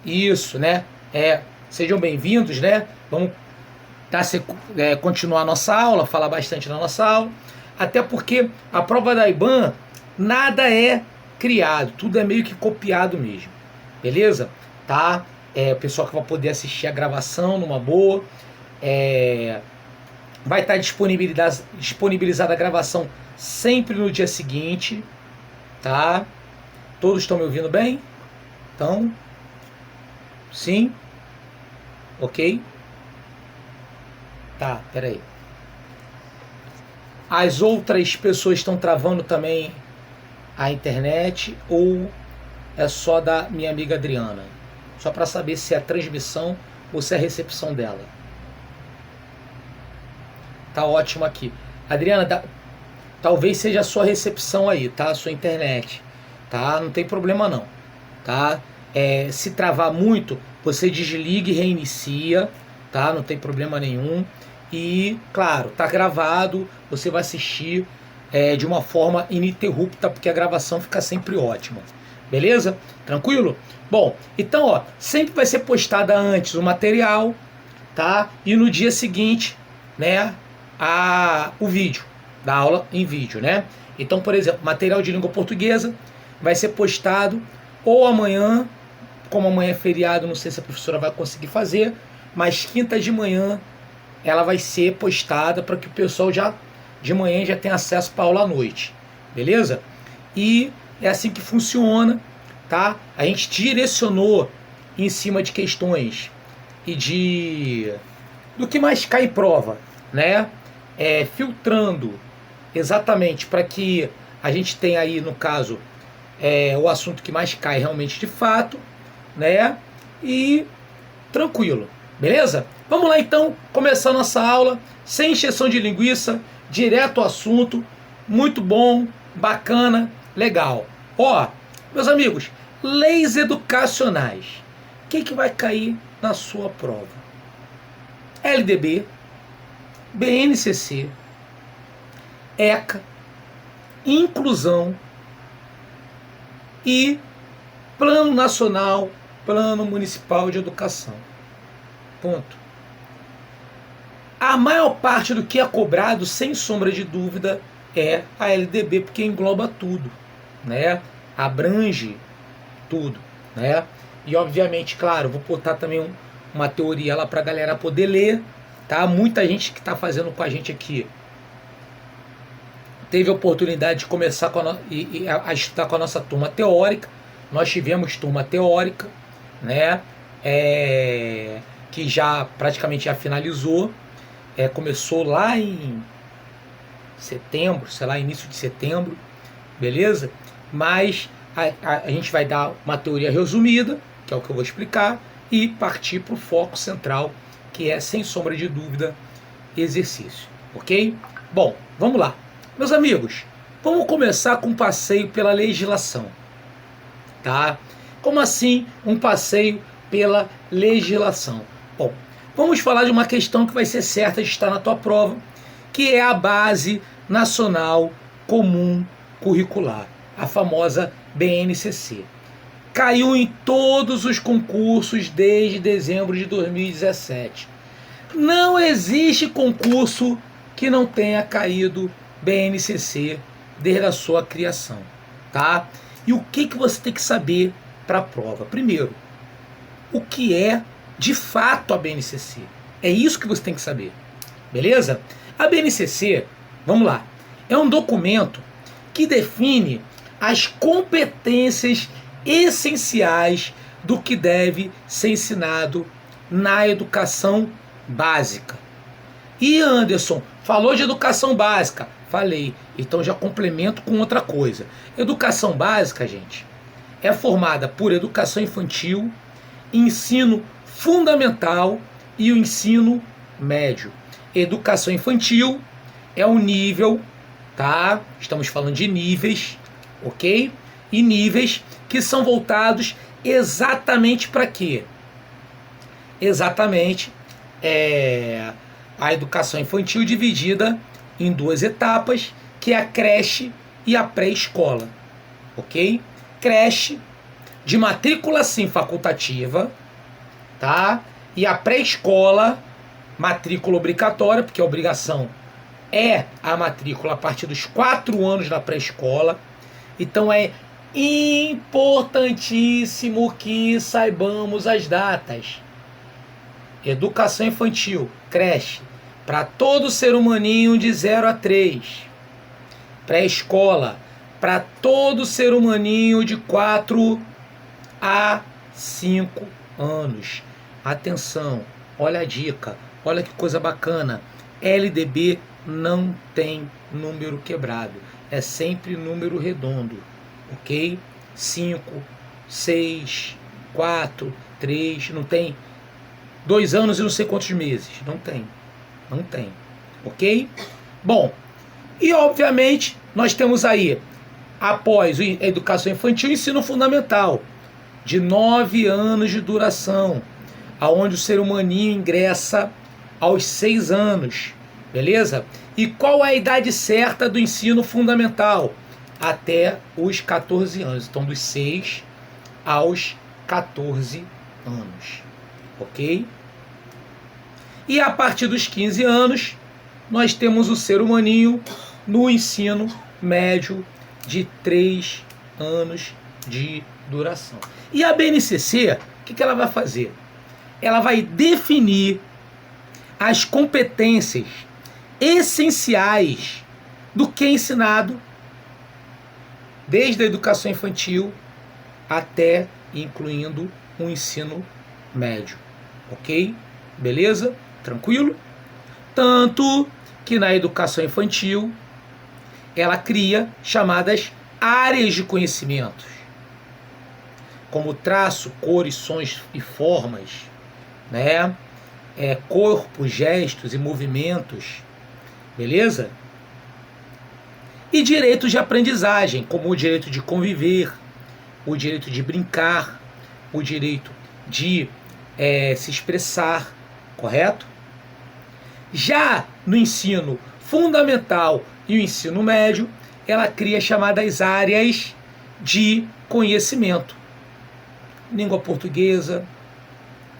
Isso, né? Sejam bem-vindos, né? Vamos continuar a nossa aula, falar bastante na nossa aula, até porque a prova da IBAN nada é criado, tudo é meio que copiado mesmo, beleza? Tá? O pessoal que vai poder assistir a gravação numa boa, vai estar disponibilizada a gravação sempre no dia seguinte, tá? Todos estão me ouvindo bem? Então, sim? Ok? Tá, peraí. As outras pessoas estão travando também a internet ou é só da minha amiga Adriana? Só para saber se é a transmissão ou se é a recepção dela. Tá ótimo aqui. Adriana, talvez seja a sua recepção aí, tá? A sua internet, tá? Não tem problema não, tá? Se travar muito, você desliga e reinicia, tá? Não tem problema nenhum. E, claro, tá gravado, você vai assistir de uma forma ininterrupta, porque a gravação fica sempre ótima. Beleza? Tranquilo? Bom, então, ó, sempre vai ser postada antes o material, tá? E no dia seguinte, né, o vídeo, da aula em vídeo, né? Então, por exemplo, material de língua portuguesa vai ser postado ou amanhã, como amanhã é feriado, não sei se a professora vai conseguir fazer, mas quinta de manhã ela vai ser postada para que o pessoal já de manhã já tenha acesso para aula à noite, beleza? E é assim que funciona, tá? A gente direcionou em cima de questões e do que mais cai em prova, né? Filtrando exatamente para que a gente tenha aí, no caso, o assunto que mais cai realmente de fato, né? E tranquilo, beleza? Vamos lá então, começar nossa aula, sem encheção de linguiça, direto ao assunto, muito bom, bacana, legal. Ó, meus amigos, leis educacionais, o que vai cair na sua prova? LDB, BNCC, ECA, inclusão e Plano Nacional, Plano Municipal de Educação. Ponto. A maior parte do que é cobrado, sem sombra de dúvida, é a LDB, porque engloba tudo, né? Abrange tudo, né? E obviamente, claro, vou botar também uma teoria lá para a galera poder ler, tá? Muita gente que está fazendo com a gente aqui teve a oportunidade de começar a estudar com a nossa turma teórica. Nós tivemos turma teórica, né? Que já praticamente já finalizou. Começou lá em setembro, sei lá, início de setembro, beleza? Mas a gente vai dar uma teoria resumida, que é o que eu vou explicar, e partir para o foco central, que é, sem sombra de dúvida, exercício, ok? Bom, vamos lá. Meus amigos, vamos começar com um passeio pela legislação, tá? Como assim um passeio pela legislação? Bom, vamos falar de uma questão que vai ser certa de estar na tua prova, que é a Base Nacional Comum Curricular, a famosa BNCC. Caiu em todos os concursos desde dezembro de 2017. Não existe concurso que não tenha caído BNCC desde a sua criação, tá? E o que você tem que saber para a prova? Primeiro, o que é de fato a BNCC? É isso que você tem que saber, beleza? A BNCC, vamos lá, é um documento que define as competências essenciais do que deve ser ensinado na educação básica. E Anderson, falou de educação básica? Falei, então já complemento com outra coisa. Educação básica, gente, é formada por educação infantil, ensino fundamental e o ensino médio. Educação infantil é um nível, tá? Estamos falando de níveis, ok? E níveis que são voltados exatamente para quê? Exatamente a educação infantil dividida em duas etapas, que é a creche e a pré-escola, ok? Creche de matrícula sim facultativa, tá? E a pré-escola, matrícula obrigatória, porque a obrigação é a matrícula a partir dos 4 anos da pré-escola. Então é importantíssimo que saibamos as datas. Educação infantil, creche, para todo ser humaninho de 0 a 3. Pré-escola, para todo ser humaninho de 4 a 5 anos. Atenção, olha a dica, olha que coisa bacana. LDB não tem número quebrado, é sempre número redondo, ok? 5, 6, 4, 3, não tem 2 anos e não sei quantos meses, não tem, ok? Bom, e obviamente nós temos aí, após a educação infantil, o ensino fundamental, de 9 anos de duração, aonde o ser humaninho ingressa aos 6 anos, beleza? E qual é a idade certa do ensino fundamental? Até os 14 anos, então dos 6 aos 14 anos, ok? E a partir dos 15 anos, nós temos o ser humaninho no ensino médio de 3 anos de duração. E a BNCC, o que ela vai fazer? Ela vai definir as competências essenciais do que é ensinado desde a educação infantil até incluindo o ensino médio, ok? Beleza? Tranquilo? Tanto que na educação infantil ela cria chamadas áreas de conhecimentos, como traço, cores, sons e formas, né? Corpos, gestos e movimentos, beleza? E direitos de aprendizagem, como o direito de conviver, o direito de brincar, o direito de se expressar, correto? Já no ensino fundamental e o ensino médio, ela cria chamadas áreas de conhecimento. Língua portuguesa,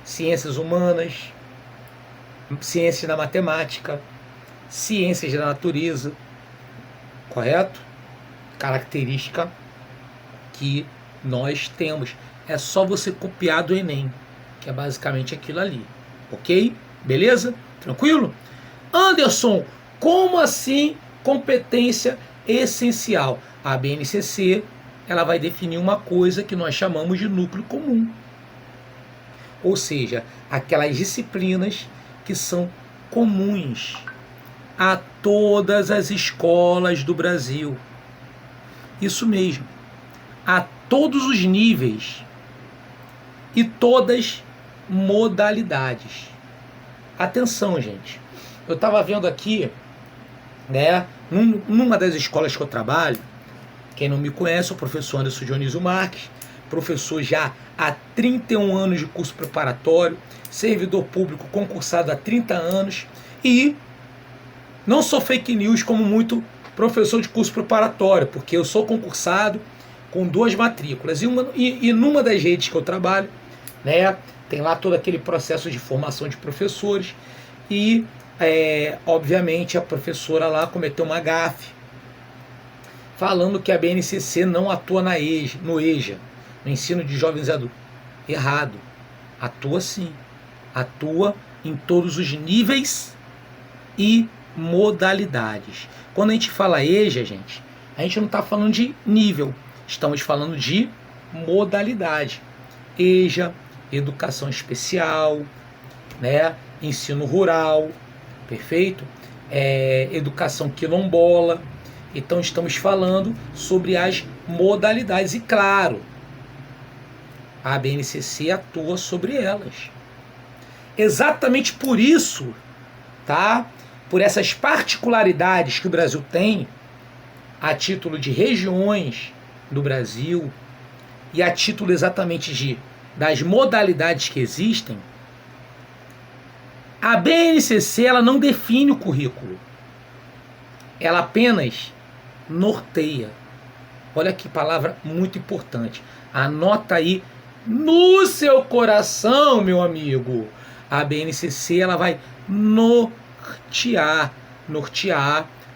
ciências humanas, ciências da matemática, ciências da natureza, correto? Característica que nós temos. É só você copiar do Enem, que é basicamente aquilo ali, ok? Beleza? Tranquilo? Anderson, como assim competência essencial? A BNCC, ela vai definir uma coisa que nós chamamos de núcleo comum. Ou seja, aquelas disciplinas que são comuns a todas as escolas do Brasil. Isso mesmo, a todos os níveis e todas modalidades. Atenção, gente. Eu estava vendo aqui, né, numa das escolas que eu trabalho, quem não me conhece, é o professor Anderson Dionísio Marques, professor já há 31 anos de curso preparatório, servidor público concursado há 30 anos e não sou fake news como muito professor de curso preparatório, porque eu sou concursado com 2 matrículas e numa das redes que eu trabalho, né, tem lá todo aquele processo de formação de professores e obviamente a professora lá cometeu uma gafe falando que a BNCC não atua no EJA, no ensino de jovens adultos. Errado. Atua sim. Atua em todos os níveis e modalidades. Quando a gente fala EJA, gente, a gente não está falando de nível, estamos falando de modalidade. EJA, educação especial, né? Ensino rural, perfeito? Educação quilombola. Então estamos falando sobre as modalidades e, claro, a BNCC atua sobre elas. Exatamente por isso, tá? Por essas particularidades que o Brasil tem, a título de regiões do Brasil e a título exatamente das modalidades que existem, a BNCC ela não define o currículo. Ela apenas norteia. Olha que palavra muito importante. Anota aí no seu coração, meu amigo. A BNCC ela vai nortear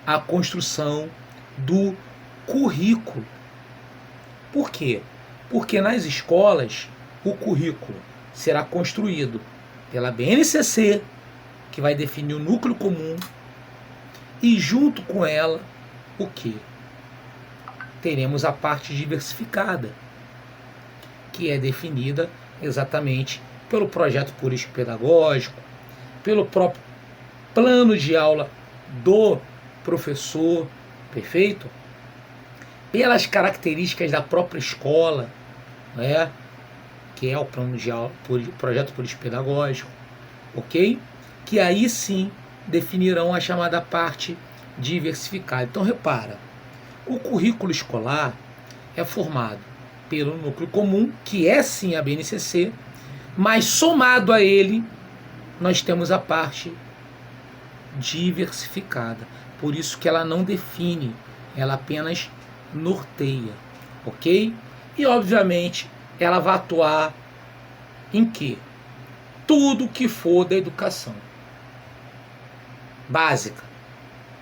a construção do currículo. Por quê? Porque nas escolas o currículo será construído pela BNCC, que vai definir o núcleo comum, e junto com ela, o quê? Teremos a parte diversificada, que é definida exatamente pelo projeto político-pedagógico, pelo próprio plano de aula do professor, perfeito? Pelas características da própria escola, né? Que é o plano de aula, projeto político-pedagógico, ok? Que aí sim definirão a chamada parte diversificada. Então repara, o currículo escolar é formado pelo núcleo comum, que é sim a BNCC, mas somado a ele nós temos a parte diversificada. Por isso que ela não define, ela apenas norteia, ok? E obviamente ela vai atuar em quê? Tudo que for da educação básica,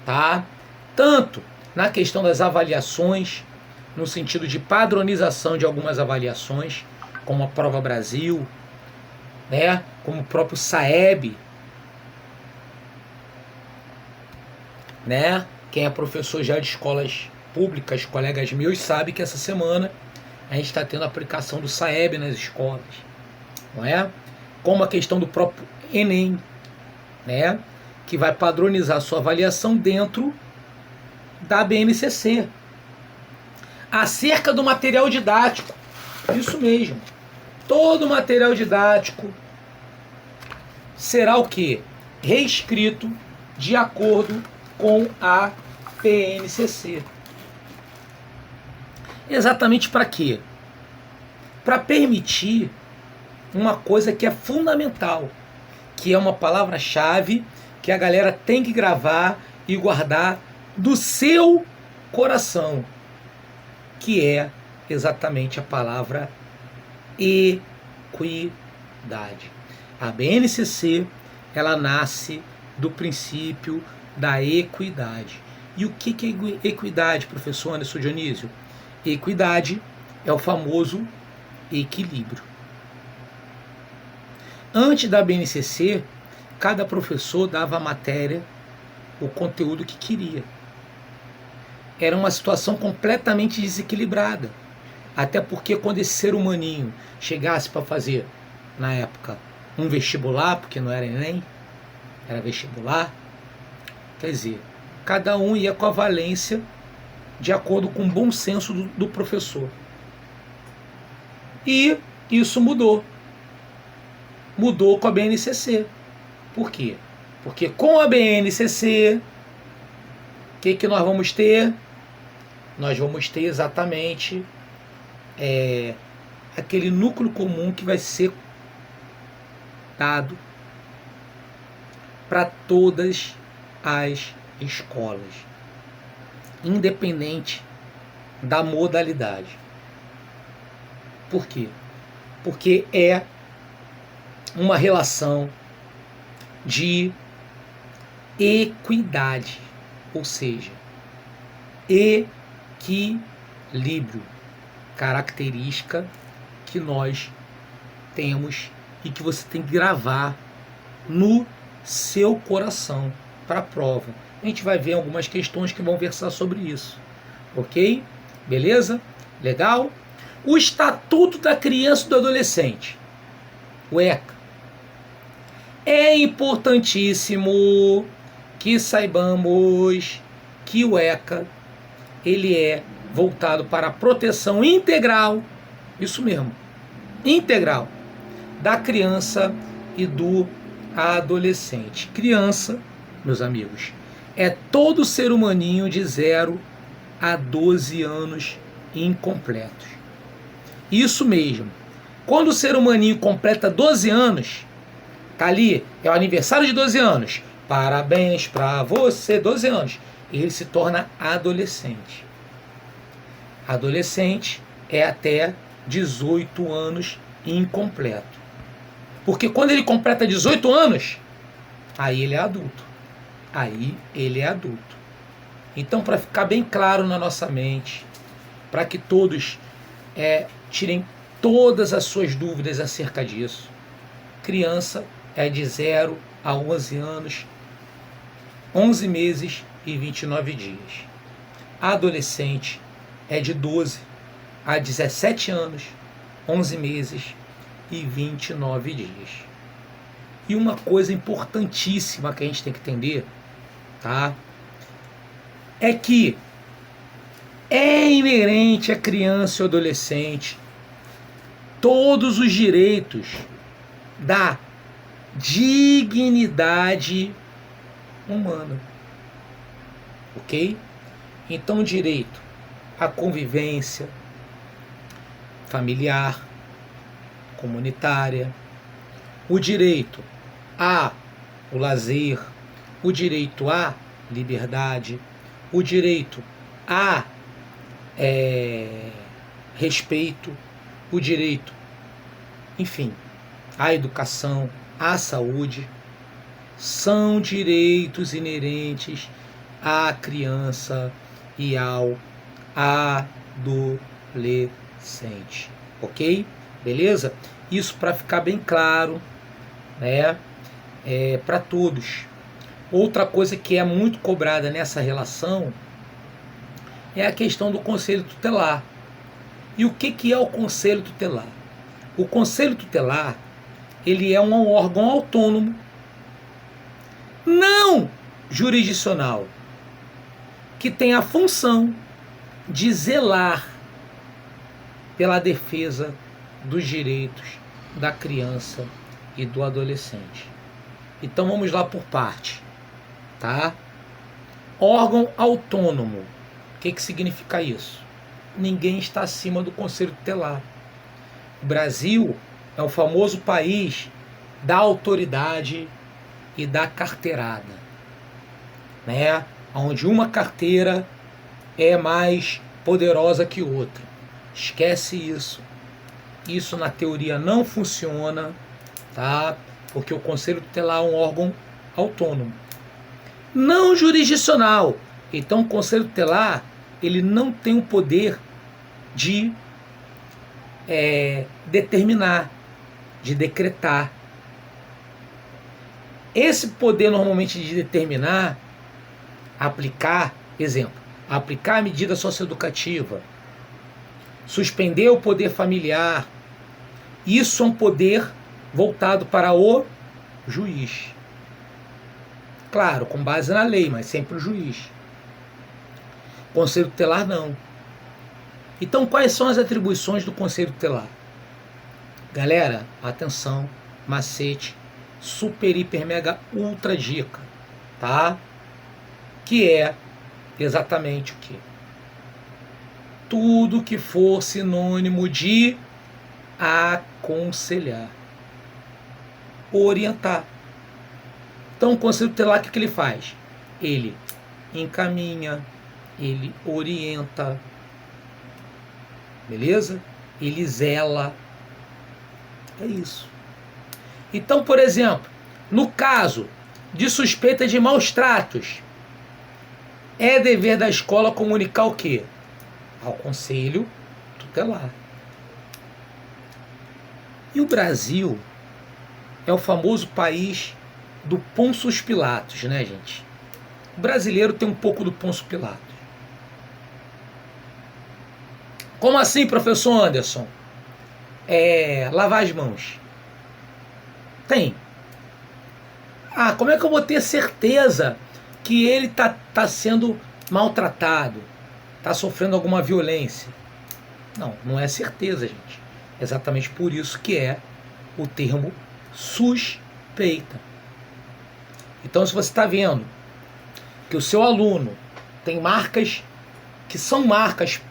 tá? Tanto na questão das avaliações, no sentido de padronização de algumas avaliações, como a Prova Brasil, né? Como o próprio SAEB, né? Quem é professor já de escolas públicas, colegas meus, sabe que essa semana a gente está tendo a aplicação do SAEB nas escolas, não é? Como a questão do próprio Enem, né? Que vai padronizar a sua avaliação dentro da BNCC. Acerca do material didático, isso mesmo. Todo material didático será o quê? Reescrito de acordo com a BNCC. Exatamente para quê? Para permitir uma coisa que é fundamental, que é uma palavra-chave que a galera tem que gravar e guardar do seu coração, que é exatamente a palavra equidade. A BNCC, ela nasce do princípio da equidade. E o que é equidade, professor Anderson Dionísio? Equidade é o famoso equilíbrio. Antes da BNCC, cada professor dava a matéria, o conteúdo que queria. Era uma situação completamente desequilibrada. Até porque quando esse ser humaninho chegasse para fazer, na época, um vestibular, porque não era Enem, era vestibular, quer dizer, cada um ia com a valência de acordo com o bom senso do professor. E isso mudou. Mudou com a BNCC. Por quê? Porque com a BNCC, o que nós vamos ter? Nós vamos ter exatamente aquele núcleo comum que vai ser dado para todas as escolas, independente da modalidade. Por quê? Porque é uma relação de equidade, ou seja, equilíbrio, característica que nós temos e que você tem que gravar no seu coração para a prova. A gente vai ver algumas questões que vão versar sobre isso, ok? Beleza? Legal? O Estatuto da Criança e do Adolescente, o ECA. É importantíssimo que saibamos que o ECA ele é voltado para a proteção integral, isso mesmo, integral, da criança e do adolescente. Criança, meus amigos, é todo ser humaninho de 0 a 12 anos incompletos. Isso mesmo. Quando o ser humaninho completa 12 anos, tá ali, é o aniversário de 12 anos. Parabéns pra você, 12 anos. Ele se torna adolescente. Adolescente é até 18 anos incompleto. Porque quando ele completa 18 anos, aí ele é adulto. Aí ele é adulto. Então, para ficar bem claro na nossa mente, para que todos tirem todas as suas dúvidas acerca disso, criança é de 0 a 11 anos, 11 meses e 29 dias. Adolescente é de 12 a 17 anos, 11 meses e 29 dias. E uma coisa importantíssima que a gente tem que entender, tá? É que é inerente à criança e ao adolescente todos os direitos da dignidade humana. Ok? Então, direito à convivência familiar, comunitária, o direito ao lazer, o direito à liberdade, o direito a respeito, o direito, enfim, à educação, à saúde, são direitos inerentes à criança e ao adolescente, ok? Beleza? Isso para ficar bem claro, né? Para todos. Outra coisa que é muito cobrada nessa relação é a questão do conselho tutelar. E o que é o conselho tutelar? O conselho tutelar, ele é um órgão autônomo, não jurisdicional, que tem a função de zelar pela defesa dos direitos da criança e do adolescente. Então vamos lá por parte, tá? Órgão autônomo. O que significa isso? Ninguém está acima do conselho tutelar. O Brasil é o famoso país da autoridade e da carteirada, né? Onde uma carteira é mais poderosa que outra. Esquece isso. Isso na teoria não funciona, tá? Porque o conselho tutelar é um órgão autônomo, não jurisdicional. Então o conselho tutelar, ele não tem o poder de determinar, de decretar. Esse poder normalmente de determinar, aplicar, exemplo, aplicar a medida socioeducativa, suspender o poder familiar, isso é um poder voltado para o juiz. Claro, com base na lei, mas sempre o juiz. Conselho tutelar não. Então, quais são as atribuições do conselho tutelar? Galera, atenção, macete, super, hiper, mega, ultra dica, tá? Que é exatamente o que? Tudo que for sinônimo de aconselhar, orientar. Então, o conselho tutelar, o que ele faz? Ele encaminha, ele orienta, beleza? Ele zela. É isso. Então, por exemplo, no caso de suspeita de maus tratos, é dever da escola comunicar o quê? Ao conselho tutelar. E o Brasil é o famoso país do Pôncio Pilatos, né, gente? O brasileiro tem um pouco do Pôncio Pilatos. Como assim, professor Anderson? Lavar as mãos. Tem. Ah, como é que eu vou ter certeza que ele tá sendo maltratado, tá sofrendo alguma violência? Não, não é certeza, gente. Exatamente por isso que é o termo suspeita. Então, se você está vendo que o seu aluno tem marcas que são marcas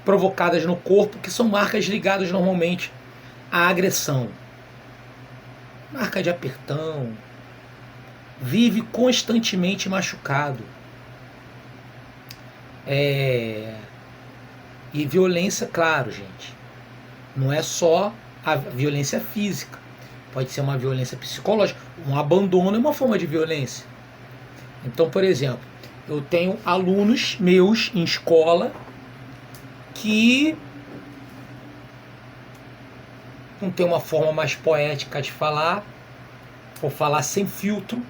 provocadas no corpo, que são marcas ligadas normalmente à agressão, marca de apertão, vive constantemente machucado, E violência, claro, gente, não é só a violência física. Pode ser uma violência psicológica. Um abandono é uma forma de violência. Então, por exemplo, eu tenho alunos meus em escola que não tem uma forma mais poética de falar, vou falar sem filtro,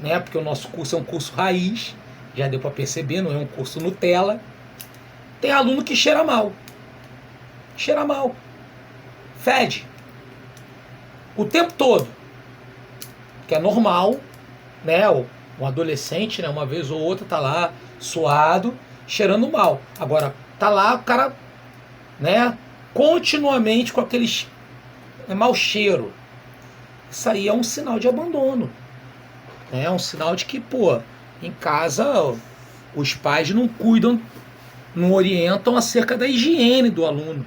né? Porque o nosso curso é um curso raiz, já deu para perceber, não é um curso Nutella. Tem aluno que cheira mal, fede o tempo todo, que é normal, né? Um adolescente, né? Uma vez ou outra tá lá suado, cheirando mal. Agora tá lá o cara, né? Continuamente com aqueles mau cheiro. Isso aí é um sinal de abandono. É um sinal de que, pô, em casa os pais não cuidam, não orientam acerca da higiene do aluno.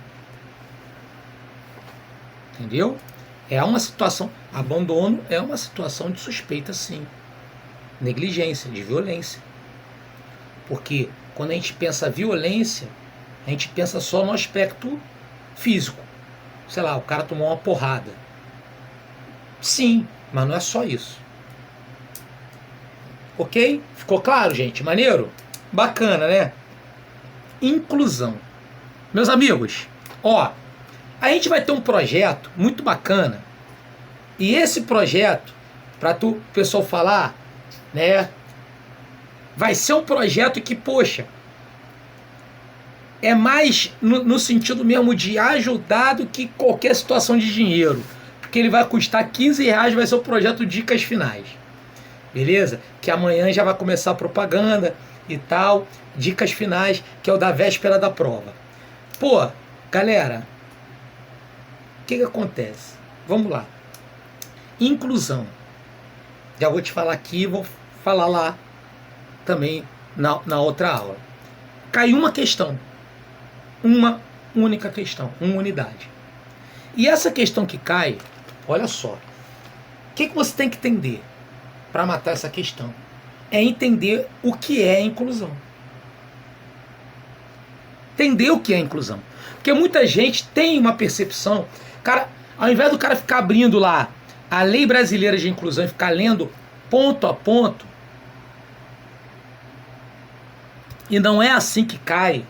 Entendeu? É uma situação, abandono é uma situação de suspeita, sim. Negligência, de violência. Porque quando a gente pensa violência, a gente pensa só no aspecto físico. Sei lá, o cara tomou uma porrada. Sim, mas não é só isso. Ok? Ficou claro, gente? Maneiro? Bacana, né? Inclusão. Meus amigos, ó, a gente vai ter um projeto muito bacana. E esse projeto, para o pessoal falar, né, vai ser um projeto que, poxa, é mais no sentido mesmo de ajudar do que qualquer situação de dinheiro. Porque ele vai custar R$15, vai ser o projeto Dicas Finais. Beleza? Que amanhã já vai começar a propaganda e tal. Dicas Finais, que é o da véspera da prova. Pô, galera, o que acontece? Vamos lá. Inclusão. Já vou te falar aqui, vou falar lá também na outra aula. Caiu uma questão. Uma única questão, uma unidade. E essa questão que cai, olha só, o que você tem que entender para matar essa questão? É entender o que é inclusão. Entender o que é inclusão. Porque muita gente tem uma percepção, cara, ao invés do cara ficar abrindo lá a Lei Brasileira de Inclusão e ficar lendo ponto a ponto, e não é assim que cai.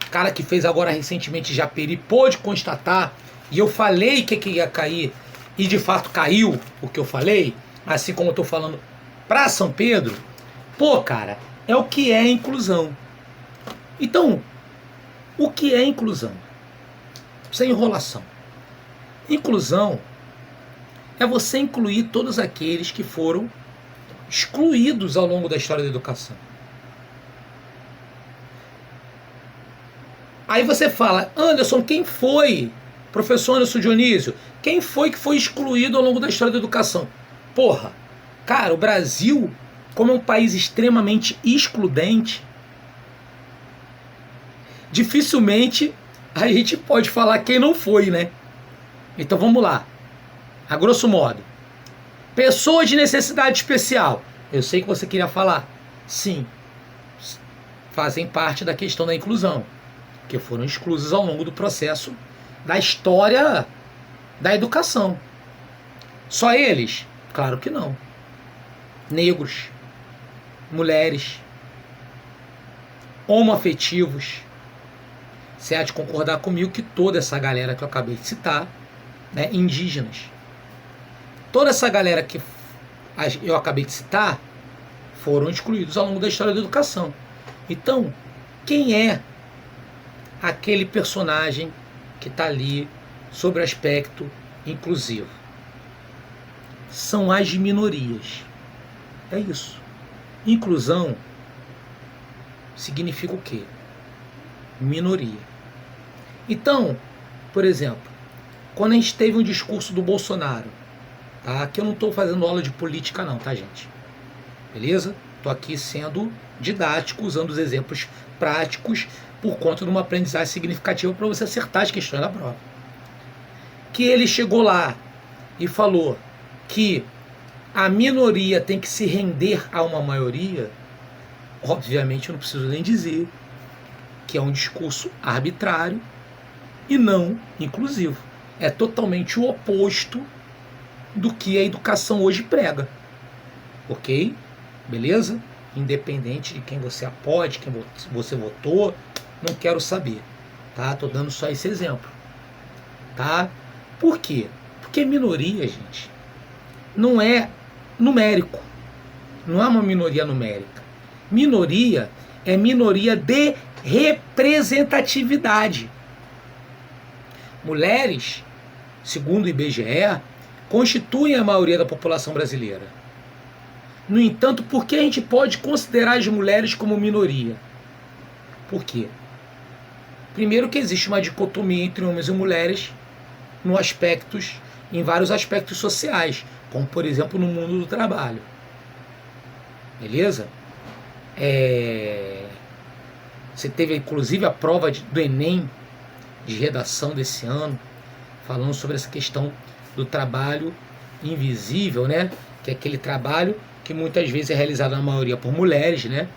O cara que fez agora recentemente Japeri pôde constatar, e eu falei que ia cair, e de fato caiu o que eu falei, assim como eu estou falando para São Pedro. Pô, cara, é o que é inclusão. Então, o que é inclusão? Sem enrolação. Inclusão é você incluir todos aqueles que foram excluídos ao longo da história da educação. Aí você fala, Anderson, quem foi? Professor Anderson Dionísio, quem foi que foi excluído ao longo da história da educação? Porra, cara, o Brasil, como é um país extremamente excludente, dificilmente a gente pode falar quem não foi, né? Então vamos lá. A grosso modo. Pessoas de necessidade especial. Eu sei que você queria falar. Sim. Fazem parte da questão da inclusão. Que foram exclusos ao longo do processo da história da educação. Só eles? Claro que não. Negros, mulheres, homoafetivos. Você há de concordar comigo que toda essa galera que eu acabei de citar, né, indígenas, toda essa galera que eu acabei de citar foram excluídos ao longo da história da educação. Então, quem é aquele personagem que está ali sobre o aspecto inclusivo? São as minorias. É isso. Inclusão significa o quê? Minoria. Então, por exemplo, quando a gente teve um discurso do Bolsonaro, tá? Aqui eu não estou fazendo aula de política não, tá, gente? Beleza? Estou aqui sendo didático, usando os exemplos práticos por conta de uma aprendizagem significativa para você acertar as questões da prova. Que ele chegou lá e falou que a minoria tem que se render a uma maioria, obviamente eu não preciso nem dizer que é um discurso arbitrário e não inclusivo. É totalmente o oposto do que a educação hoje prega. Ok? Beleza? Independente de quem você apoia, de quem você votou, não quero saber. Tá? Tô dando só esse exemplo. Tá? Por quê? Porque minoria, gente, não é numérico. Não é uma minoria numérica. Minoria é minoria de representatividade. Mulheres, segundo o IBGE, constituem a maioria da população brasileira. No entanto, por que a gente pode considerar as mulheres como minoria? Por quê? Primeiro que existe uma dicotomia entre homens e mulheres em vários aspectos sociais, como por exemplo no mundo do trabalho. Beleza? Você teve inclusive a prova do Enem de redação desse ano, falando sobre essa questão do trabalho invisível, né? Que é aquele trabalho que muitas vezes é realizado na maioria por mulheres, né?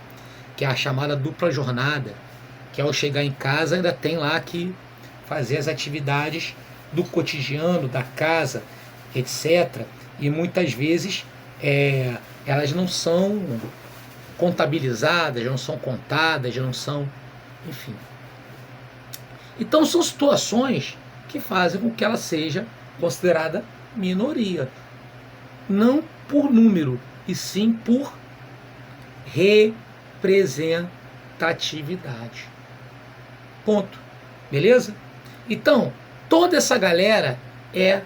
Que é a chamada dupla jornada, que ao chegar em casa ainda tem lá que fazer as atividades do cotidiano, da casa, etc. E muitas vezes elas não são contabilizadas, não são contadas, não são, enfim. Então são situações que fazem com que ela seja considerada minoria. Não por número, e sim por representatividade. Ponto. Beleza? Então, toda essa galera é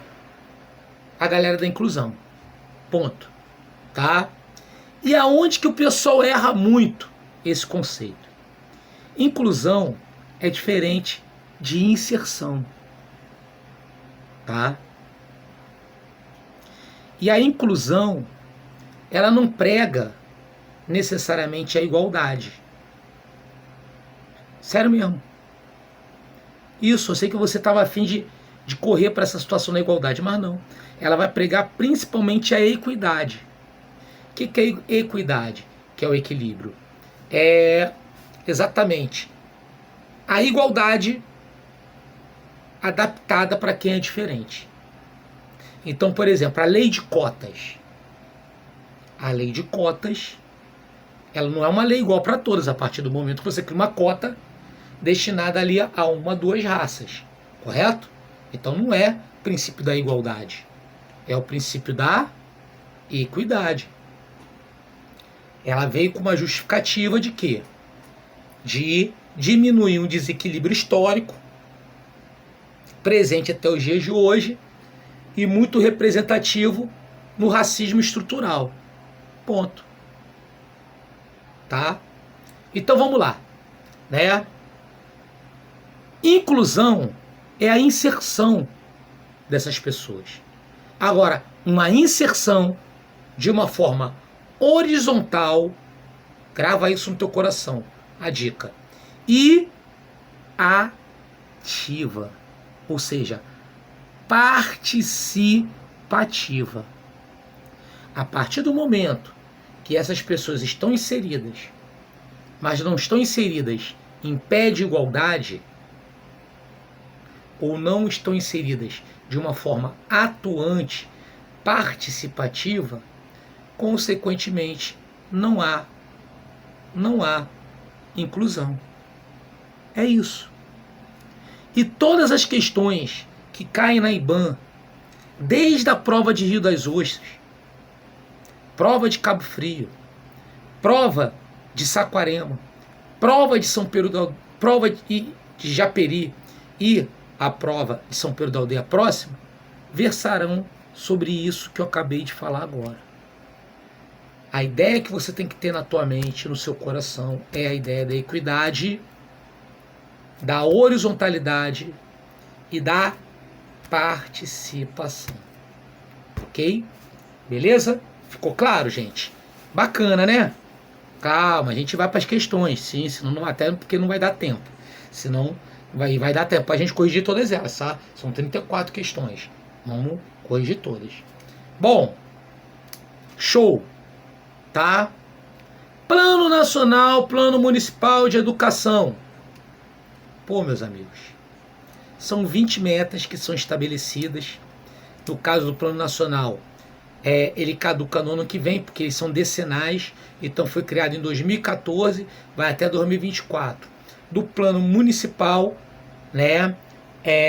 a galera da inclusão. Ponto. Tá? E aonde que o pessoal erra muito esse conceito? Inclusão é diferente de inserção. Tá? E a inclusão, ela não prega necessariamente a igualdade. Sério mesmo. Isso, eu sei que você estava afim de correr para essa situação da igualdade, mas não. Ela vai pregar principalmente a equidade. O que é equidade? Que é o equilíbrio. É exatamente a igualdade adaptada para quem é diferente. Então, por exemplo, a lei de cotas. A lei de cotas, ela não é uma lei igual para todas, a partir do momento que você cria uma cota destinada ali a uma, duas raças. Correto? Então não é o princípio da igualdade. É o princípio da equidade. Ela veio com uma justificativa de quê? De diminuir um desequilíbrio histórico presente até os dias de hoje e muito representativo no racismo estrutural. Ponto. Tá? Então vamos lá, né? Inclusão é a inserção dessas pessoas. Agora, uma inserção de uma forma horizontal, grava isso no teu coração, a dica, e ativa, ou seja, participativa. A partir do momento que essas pessoas estão inseridas, mas não estão inseridas em pé de igualdade, ou não estão inseridas de uma forma atuante, participativa, consequentemente, não há inclusão. É isso. E todas as questões que caem na IBAN, desde a prova de Rio das Ostras, prova de Cabo Frio, prova de Saquarema, prova de São Pedro prova de Japeri e a prova de São Pedro da Aldeia Próxima, versarão sobre isso que eu acabei de falar agora. A ideia que você tem que ter na tua mente, no seu coração, é a ideia da equidade, da horizontalidade e da participação. Ok? Beleza? Ficou claro, gente? Bacana, né? Calma, a gente vai para as questões, sim, senão não, até porque não vai dar tempo. Senão vai dar tempo para a gente corrigir todas elas, tá? São 34 questões. Vamos corrigir todas. Bom, show, tá? Plano Nacional, Plano Municipal de Educação. Pô, meus amigos, são 20 metas que são estabelecidas. No caso do Plano Nacional, ele caduca no ano que vem, porque eles são decenais, então foi criado em 2014, vai até 2024. Do Plano Municipal, né,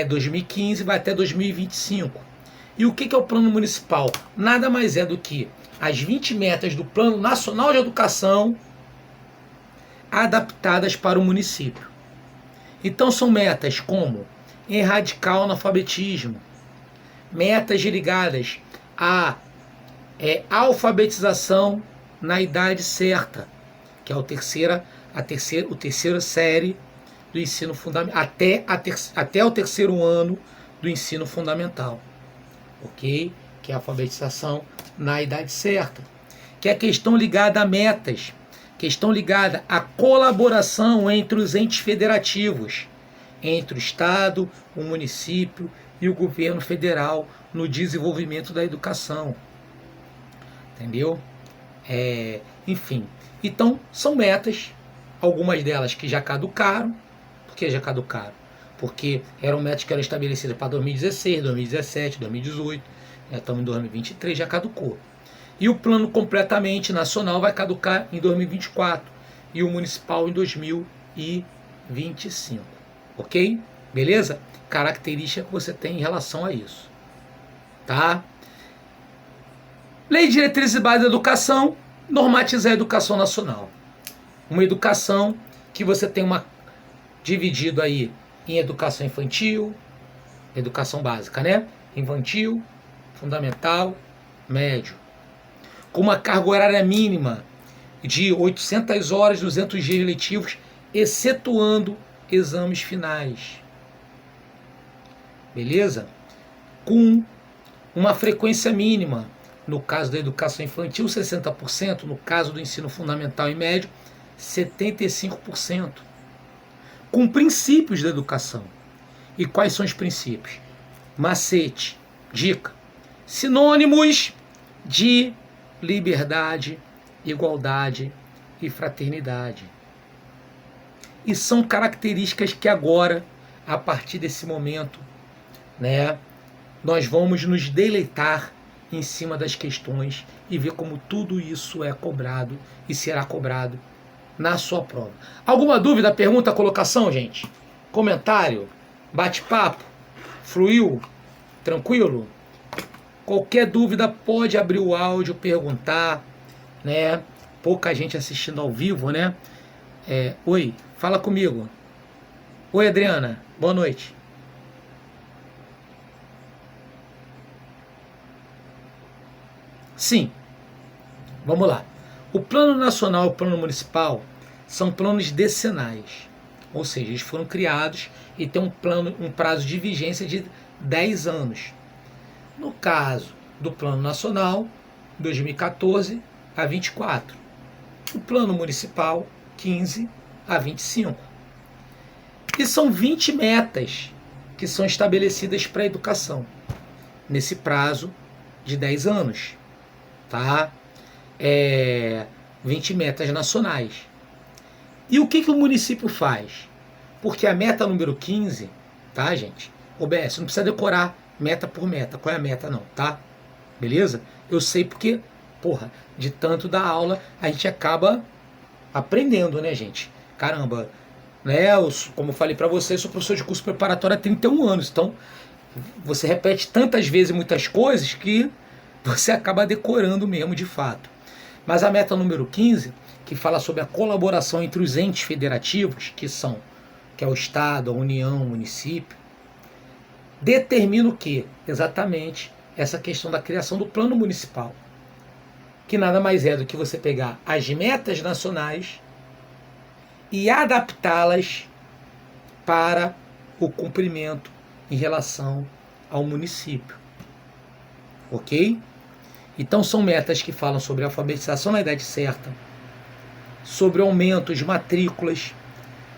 2015, vai até 2025. E o que é o Plano Municipal? Nada mais é do que as 20 metas do Plano Nacional de Educação adaptadas para o município. Então são metas como erradicar o analfabetismo, metas ligadas à alfabetização na idade certa, que é a terceira série do ensino fundamental, até o terceiro ano do ensino fundamental, ok? Que é a alfabetização na idade certa, que é a questão ligada a metas, questão ligada à colaboração entre os entes federativos, entre o Estado, o município e o governo federal no desenvolvimento da educação. Entendeu? Enfim, então são metas, algumas delas que já caducaram. Por que já caducaram? Porque eram metas que eram estabelecidas para 2016, 2017, 2018, estamos em 2023, já caducou. E o plano completamente nacional vai caducar em 2024 e o municipal em 2025. Ok? Beleza? Característica que você tem em relação a isso. Tá? Lei de Diretrizes e Bases da Educação, normatizar a educação nacional. Uma educação que você tem dividido aí em educação infantil, educação básica, né? Infantil, fundamental, médio. Com uma carga horária mínima de 800 horas, 200 dias letivos, excetuando exames finais. Beleza? Com uma frequência mínima, no caso da educação infantil, 60%, no caso do ensino fundamental e médio, 75%. Com princípios da educação. E quais são os princípios? Macete, dica. Sinônimos de liberdade, igualdade e fraternidade. E são características que agora, a partir desse momento, né, nós vamos nos deleitar em cima das questões e ver como tudo isso é cobrado e será cobrado na sua prova. Alguma dúvida, pergunta, colocação, gente? Comentário? Bate-papo? Fluiu? Tranquilo? Qualquer dúvida pode abrir o áudio, perguntar, né? Pouca gente assistindo ao vivo, né? Oi, fala comigo. Oi, Adriana, boa noite. Sim, vamos lá. O Plano Nacional e o Plano Municipal são planos decenais, ou seja, eles foram criados e têm um prazo de vigência de 10 anos. No caso do Plano Nacional, 2014 a 24. O Plano Municipal, 15 a 25. E são 20 metas que são estabelecidas para a educação, nesse prazo de 10 anos. Tá? 20 metas nacionais. E o que o município faz? Porque a meta número 15, tá, gente? OBS, não precisa decorar meta por meta. Qual é a meta, não, tá? Beleza? Eu sei porque, de tanto da aula, a gente acaba aprendendo, né, gente? Caramba, né? Como eu falei pra vocês, sou professor de curso preparatório há 31 anos. Então, você repete tantas vezes muitas coisas que você acaba decorando mesmo de fato. Mas a meta número 15, que fala sobre a colaboração entre os entes federativos, que é o Estado, a União, o município, determina o quê? Exatamente essa questão da criação do plano municipal, que nada mais é do que você pegar as metas nacionais e adaptá-las para o cumprimento em relação ao município. Ok? Então são metas que falam sobre a alfabetização na idade certa, sobre o aumento de matrículas,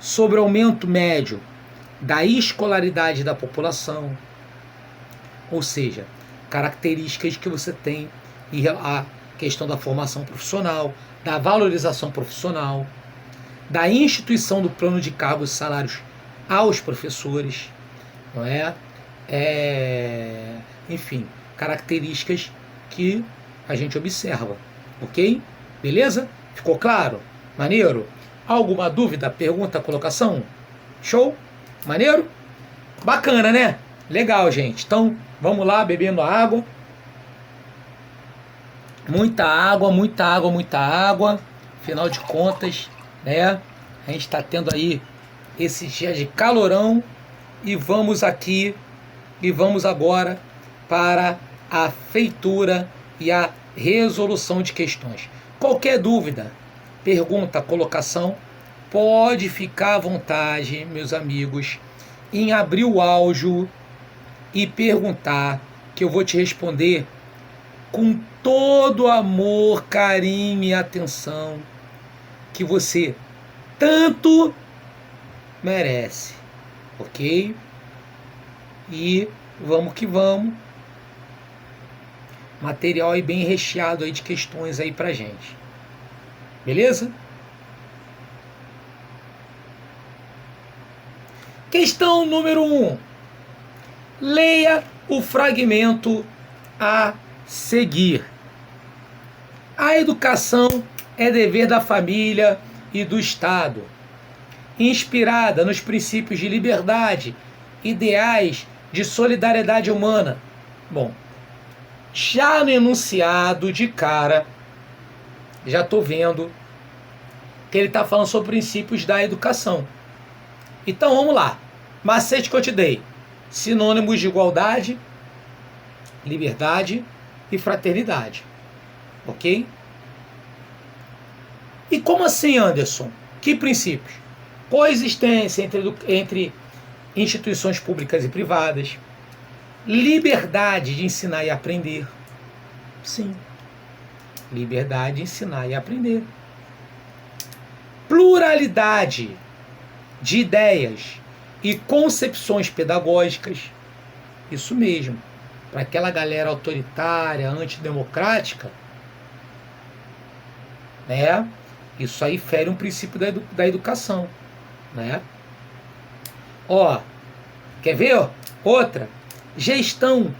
sobre o aumento médio da escolaridade da população, ou seja, características que você tem e a questão da formação profissional, da valorização profissional, da instituição do plano de cargos e salários aos professores, não é? Enfim, características que a gente observa, ok? Beleza? Ficou claro? Maneiro? Alguma dúvida, pergunta, colocação? Show? Maneiro? Bacana, né? Legal, gente. Então, vamos lá, bebendo água. Muita água, muita água, muita água. Afinal de contas, né? A gente está tendo aí esse dia de calorão. E vamos agora para a feitura e a resolução de questões. Qualquer dúvida, pergunta, colocação, pode ficar à vontade, meus amigos, em abrir o áudio e perguntar, que eu vou te responder com todo amor, carinho e atenção que você tanto merece, ok? E vamos que vamos. Material aí bem recheado aí de questões aí pra gente. Beleza? Questão número 1. Leia o fragmento a seguir. A educação é dever da família e do Estado, inspirada nos princípios de liberdade, ideais de solidariedade humana. Bom, já no enunciado de cara, já estou vendo que ele está falando sobre princípios da educação. Então vamos lá. Macete que eu te dei. Sinônimos de igualdade, liberdade e fraternidade. Ok? E como assim, Anderson? Que princípios? Coexistência entre instituições públicas e privadas. Liberdade de ensinar e aprender. Sim. Liberdade de ensinar e aprender. Pluralidade de ideias e concepções pedagógicas. Isso mesmo. Para aquela galera autoritária, antidemocrática, né? Isso aí fere um princípio da educação, né? Ó, quer ver? Outra. Gestão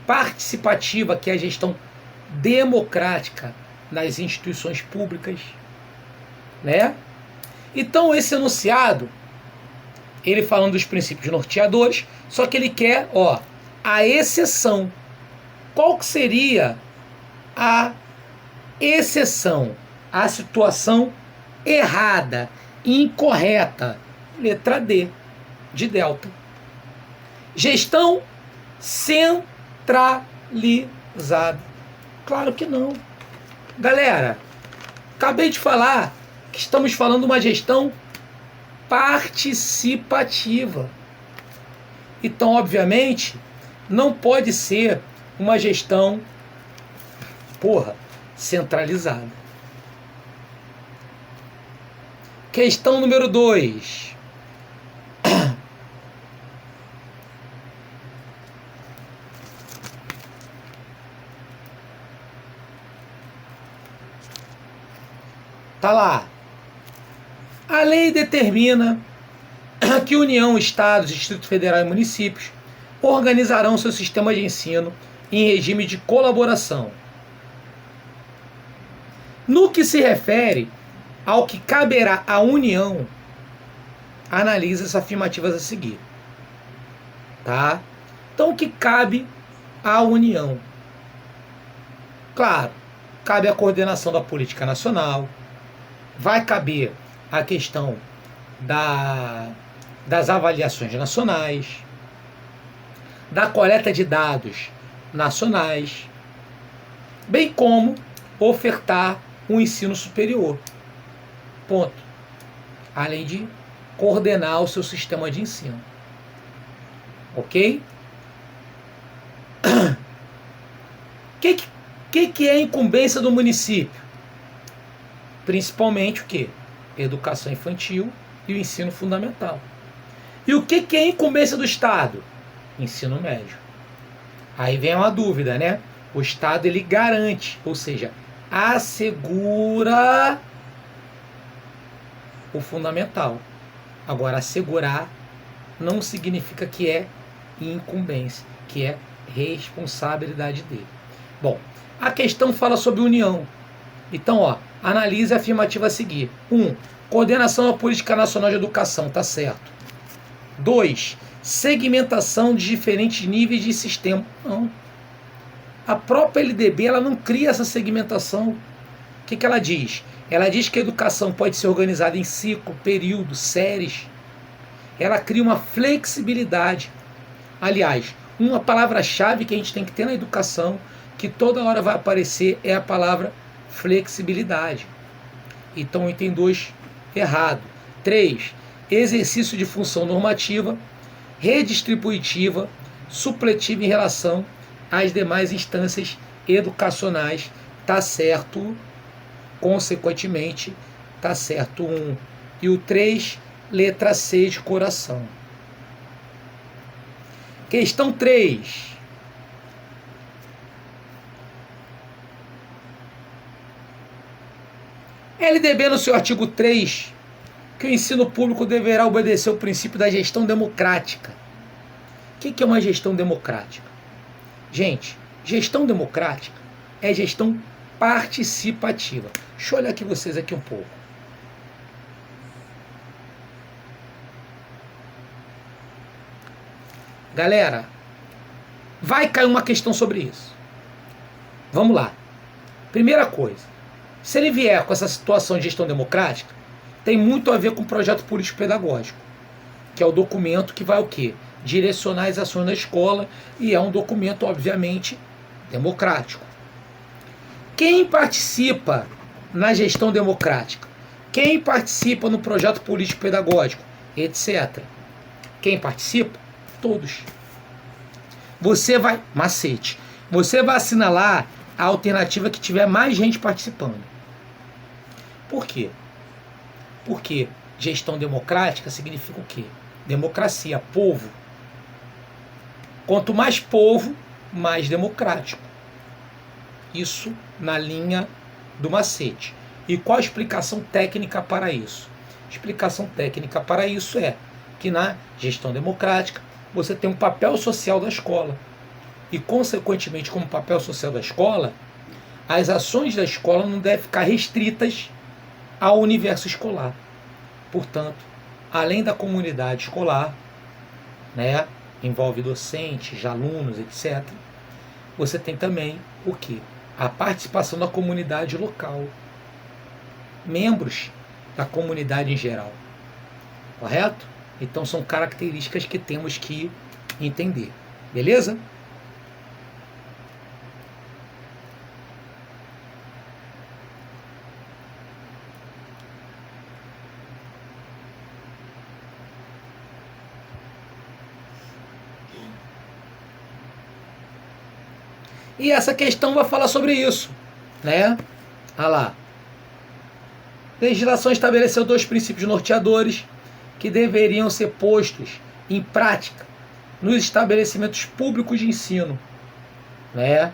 participativa, que é a gestão democrática nas instituições públicas, né? Então esse enunciado, ele falando dos princípios norteadores, só que ele quer, ó, a exceção. Qual que seria a exceção? A situação errada, incorreta. Letra D, de delta. Gestão centralizada. Claro que não. Galera, acabei de falar que estamos falando de uma gestão participativa. Então, obviamente, não pode ser uma gestão, centralizada. Questão número 2. Tá lá. A lei determina que União, Estados, Distrito Federal e municípios organizarão seu sistema de ensino em regime de colaboração. No que se refere ao que caberá à União, analisa as afirmativas a seguir. Tá? Então, o que cabe à União? Claro, cabe a coordenação da política nacional, vai caber a questão das avaliações nacionais, da coleta de dados nacionais, bem como ofertar um ensino superior. Ponto. Além de coordenar o seu sistema de ensino. Ok? Que é incumbência do município? Principalmente o quê? Educação infantil e o ensino fundamental. E o que é incumbência do Estado? Ensino médio. Aí vem uma dúvida, né? O Estado, ele garante, ou seja, assegura o fundamental. Agora, assegurar não significa que é incumbência, que é responsabilidade dele. Bom, a questão fala sobre união. Então, ó, analise a afirmativa a seguir. 1. Coordenação da Política Nacional de Educação, tá certo. 2. Segmentação de diferentes níveis de sistema. Não. A própria LDB ela não cria essa segmentação. O que ela diz? Ela diz que a educação pode ser organizada em ciclo, período, séries. Ela cria uma flexibilidade. Aliás, uma palavra-chave que a gente tem que ter na educação, que toda hora vai aparecer, é a palavra flexibilidade. Então, o item 2, errado. 3. Exercício de função normativa, redistributiva, supletiva em relação às demais instâncias educacionais. Tá certo, consequentemente, tá certo 1. E o 3, letra C de coração. Questão 3. LDB, no seu artigo 3, que o ensino público deverá obedecer o princípio da gestão democrática. O que é uma gestão democrática? Gente, gestão democrática é gestão participativa. Deixa eu olhar aqui vocês aqui um pouco. Galera, vai cair uma questão sobre isso. Vamos lá. Primeira coisa, se ele vier com essa situação de gestão democrática, tem muito a ver com o projeto político-pedagógico, que é o documento que vai o quê? Direcionar as ações da escola, e é um documento, obviamente, democrático. Quem participa na gestão democrática? Quem participa no projeto político-pedagógico? Etc. Quem participa? Todos. Você vai, macete, você vai assinalar a alternativa que tiver mais gente participando. Por quê? Porque gestão democrática significa o quê? Democracia, povo. Quanto mais povo, mais democrático. Isso na linha do macete. E qual a explicação técnica para isso? A explicação técnica para isso é que na gestão democrática você tem um papel social da escola. E, consequentemente, como papel social da escola, as ações da escola não devem ficar restritas ao universo escolar. Portanto, além da comunidade escolar, né, envolve docentes, alunos, etc., você tem também o quê? A participação da comunidade local, membros da comunidade em geral. Correto? Então são características que temos que entender. Beleza? E essa questão vai falar sobre isso, né? Olha lá. A legislação estabeleceu 2 princípios norteadores que deveriam ser postos em prática nos estabelecimentos públicos de ensino, né?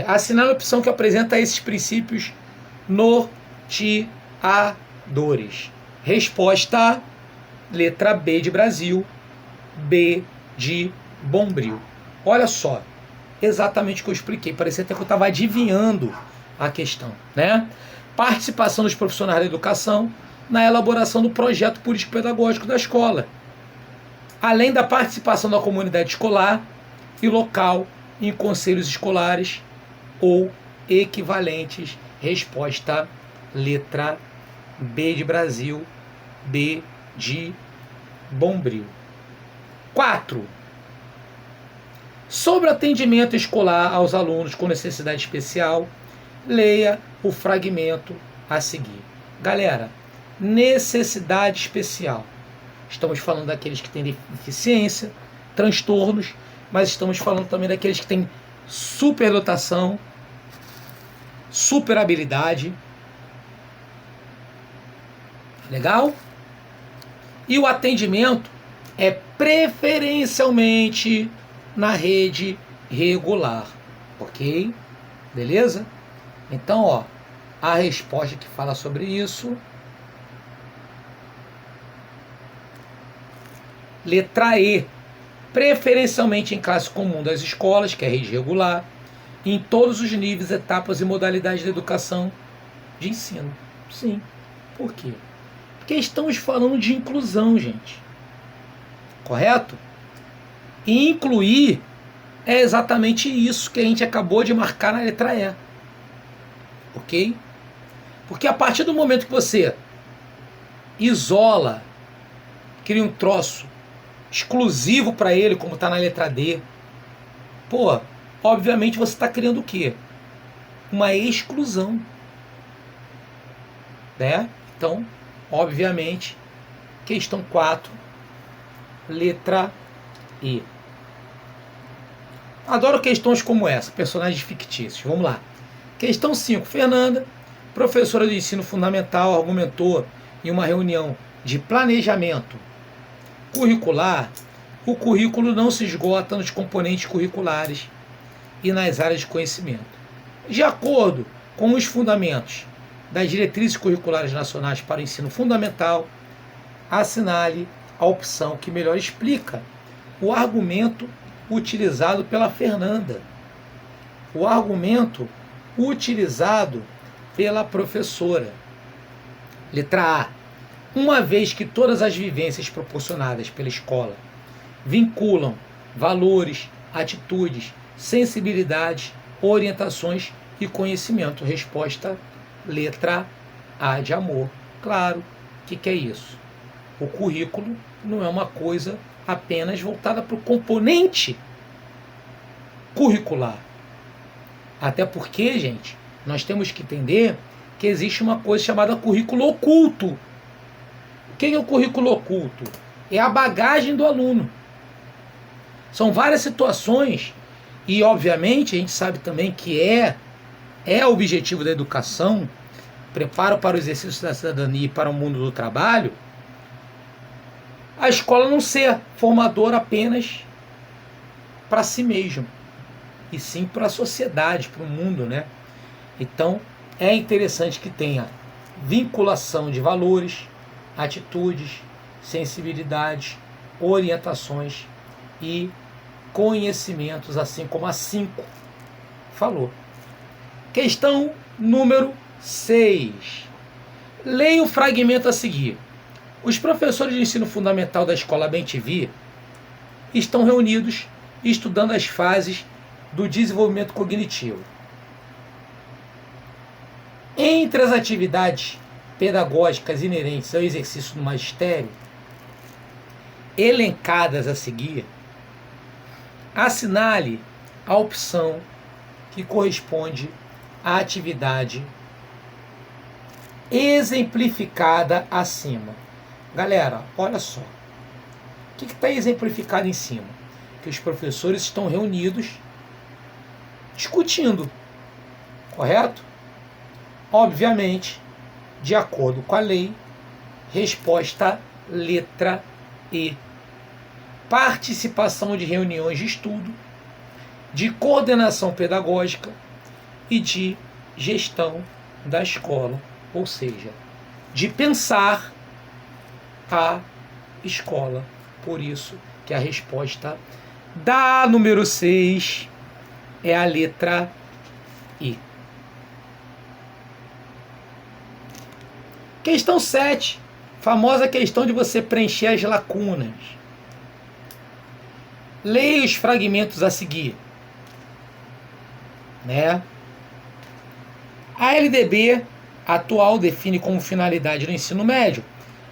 Assinale a opção que apresenta esses princípios norteadores. Resposta A, letra B de Brasil, B de Bombril. Olha só, exatamente o que eu expliquei. Parecia até que eu estava adivinhando a questão, né? Participação dos profissionais da educação na elaboração do projeto político-pedagógico da escola, além da participação da comunidade escolar e local em conselhos escolares ou equivalentes. Resposta letra B de Brasil, B de Bombril. 4. Sobre atendimento escolar aos alunos com necessidade especial, leia o fragmento a seguir. Galera, necessidade especial. Estamos falando daqueles que têm deficiência, transtornos, mas estamos falando também daqueles que têm superdotação, superhabilidade. Legal? E o atendimento é preferencialmente na rede regular. Ok? Beleza? Então, ó, a resposta que fala sobre isso Letra E, preferencialmente em classe comum das escolas, que é rede regular, em todos os níveis, etapas e modalidades da educação de ensino. Sim. Por quê? Porque estamos falando de inclusão, gente. Correto? E incluir é exatamente isso que a gente acabou de marcar na letra E. Ok? Porque a partir do momento que você isola, cria um troço exclusivo para ele, como está na letra D, pô, obviamente você está criando o quê? Uma exclusão. Né? Então, obviamente, questão 4, letra E. Adoro questões como essa, personagens fictícios. Vamos lá. Questão 5. Fernanda, professora de ensino fundamental, argumentou em uma reunião de planejamento curricular: o currículo não se esgota nos componentes curriculares e nas áreas de conhecimento. De acordo com os fundamentos das diretrizes curriculares nacionais para o ensino fundamental, assinale a opção que melhor explica o argumento utilizado pela Fernanda. O argumento utilizado pela professora. Letra A. Uma vez que todas as vivências proporcionadas pela escola vinculam valores, atitudes, sensibilidades, orientações e conhecimento. Resposta letra A de amor. Claro, o que é isso? O currículo não é uma coisa apenas voltada para o componente curricular. Até porque, gente, nós temos que entender que existe uma coisa chamada currículo oculto. O que é o currículo oculto? É a bagagem do aluno. São várias situações e, obviamente, a gente sabe também que é o objetivo da educação, preparo para o exercício da cidadania e para o mundo do trabalho, a escola não ser formadora apenas para si mesmo, e sim para a sociedade, para o mundo, né? Então, é interessante que tenha vinculação de valores, atitudes, sensibilidades, orientações e conhecimentos, assim como a 5 falou. Questão número 6. Leia o fragmento a seguir. Os professores de ensino fundamental da escola Bem-TV estão reunidos estudando as fases do desenvolvimento cognitivo. Entre as atividades pedagógicas inerentes ao exercício do magistério, elencadas a seguir, assinale a opção que corresponde à atividade exemplificada acima. Galera, olha só. O que está exemplificado em cima? Que os professores estão reunidos discutindo, correto? Obviamente, de acordo com a lei, resposta letra E. Participação de reuniões de estudo, de coordenação pedagógica e de gestão da escola, ou seja, de pensar a escola. Por isso que a resposta da número 6 é a letra I. Questão 7. Famosa questão de você preencher as lacunas. Leia os fragmentos a seguir. Né? A LDB atual define como finalidade do ensino médio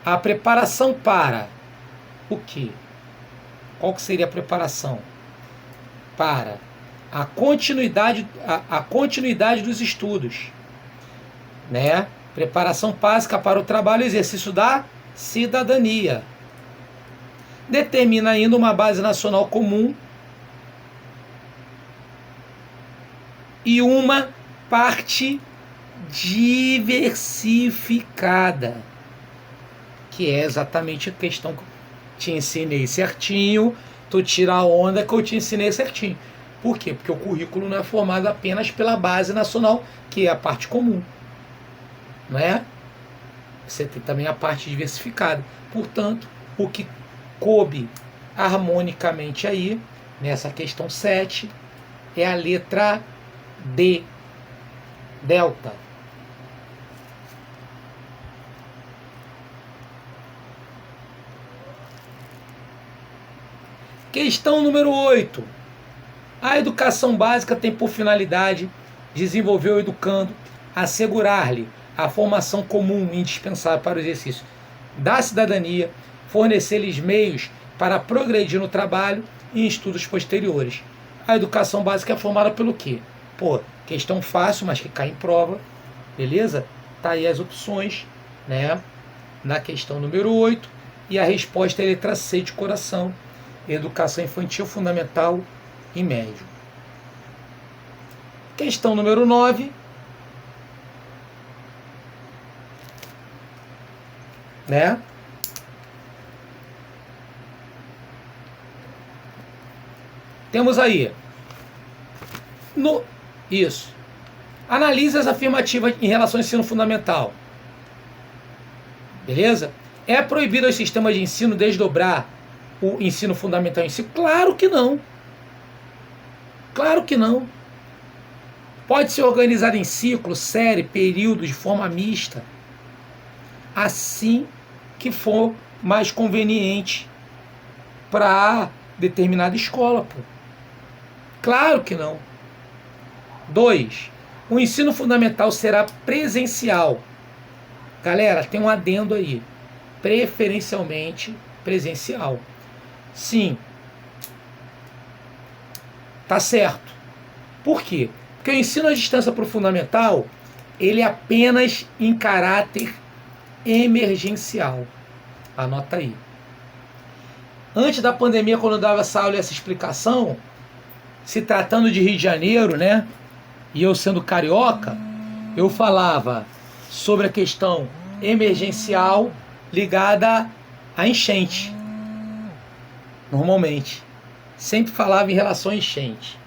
a preparação para o quê? Qual que seria a preparação? Para a continuidade dos estudos, né? Preparação básica para o trabalho e exercício da cidadania. Determina ainda uma base nacional comum e uma parte diversificada, que é exatamente a questão que eu te ensinei certinho, tu tira a onda que eu te ensinei certinho. Por quê? Porque o currículo não é formado apenas pela base nacional, que é a parte comum, não é? Você tem também a parte diversificada. Portanto, o que coube harmonicamente aí, nessa questão 7, é a letra D, delta. Questão número 8. A educação básica tem por finalidade desenvolver o educando, assegurar-lhe a formação comum e indispensável para o exercício da cidadania, fornecer-lhes meios para progredir no trabalho e em estudos posteriores. A educação básica é formada pelo quê? Pô, questão fácil, mas que cai em prova, beleza? Tá aí as opções, né? Na questão número 8, e a resposta é a letra C de coração, educação infantil, fundamental e médio. Questão número 9, né? Temos aí isso. Analise as afirmativas em relação ao ensino fundamental. Beleza? É proibido aos sistemas de ensino desdobrar o ensino fundamental em si? Claro que não. Claro que não. Pode ser organizado em ciclo, série, período, de forma mista. Assim que for mais conveniente para determinada escola, pô. Claro que não. 2. O ensino fundamental será presencial. Galera, tem um adendo aí. Preferencialmente presencial. Sim. Tá certo. Por quê? Porque o ensino à distância para o fundamental, ele é apenas em caráter emergencial. Anota aí. Antes da pandemia, quando eu dava essa aula e essa explicação, se tratando de Rio de Janeiro, né? E eu sendo carioca, eu falava sobre a questão emergencial ligada à enchente. Normalmente. Sempre falava em relação à enchente.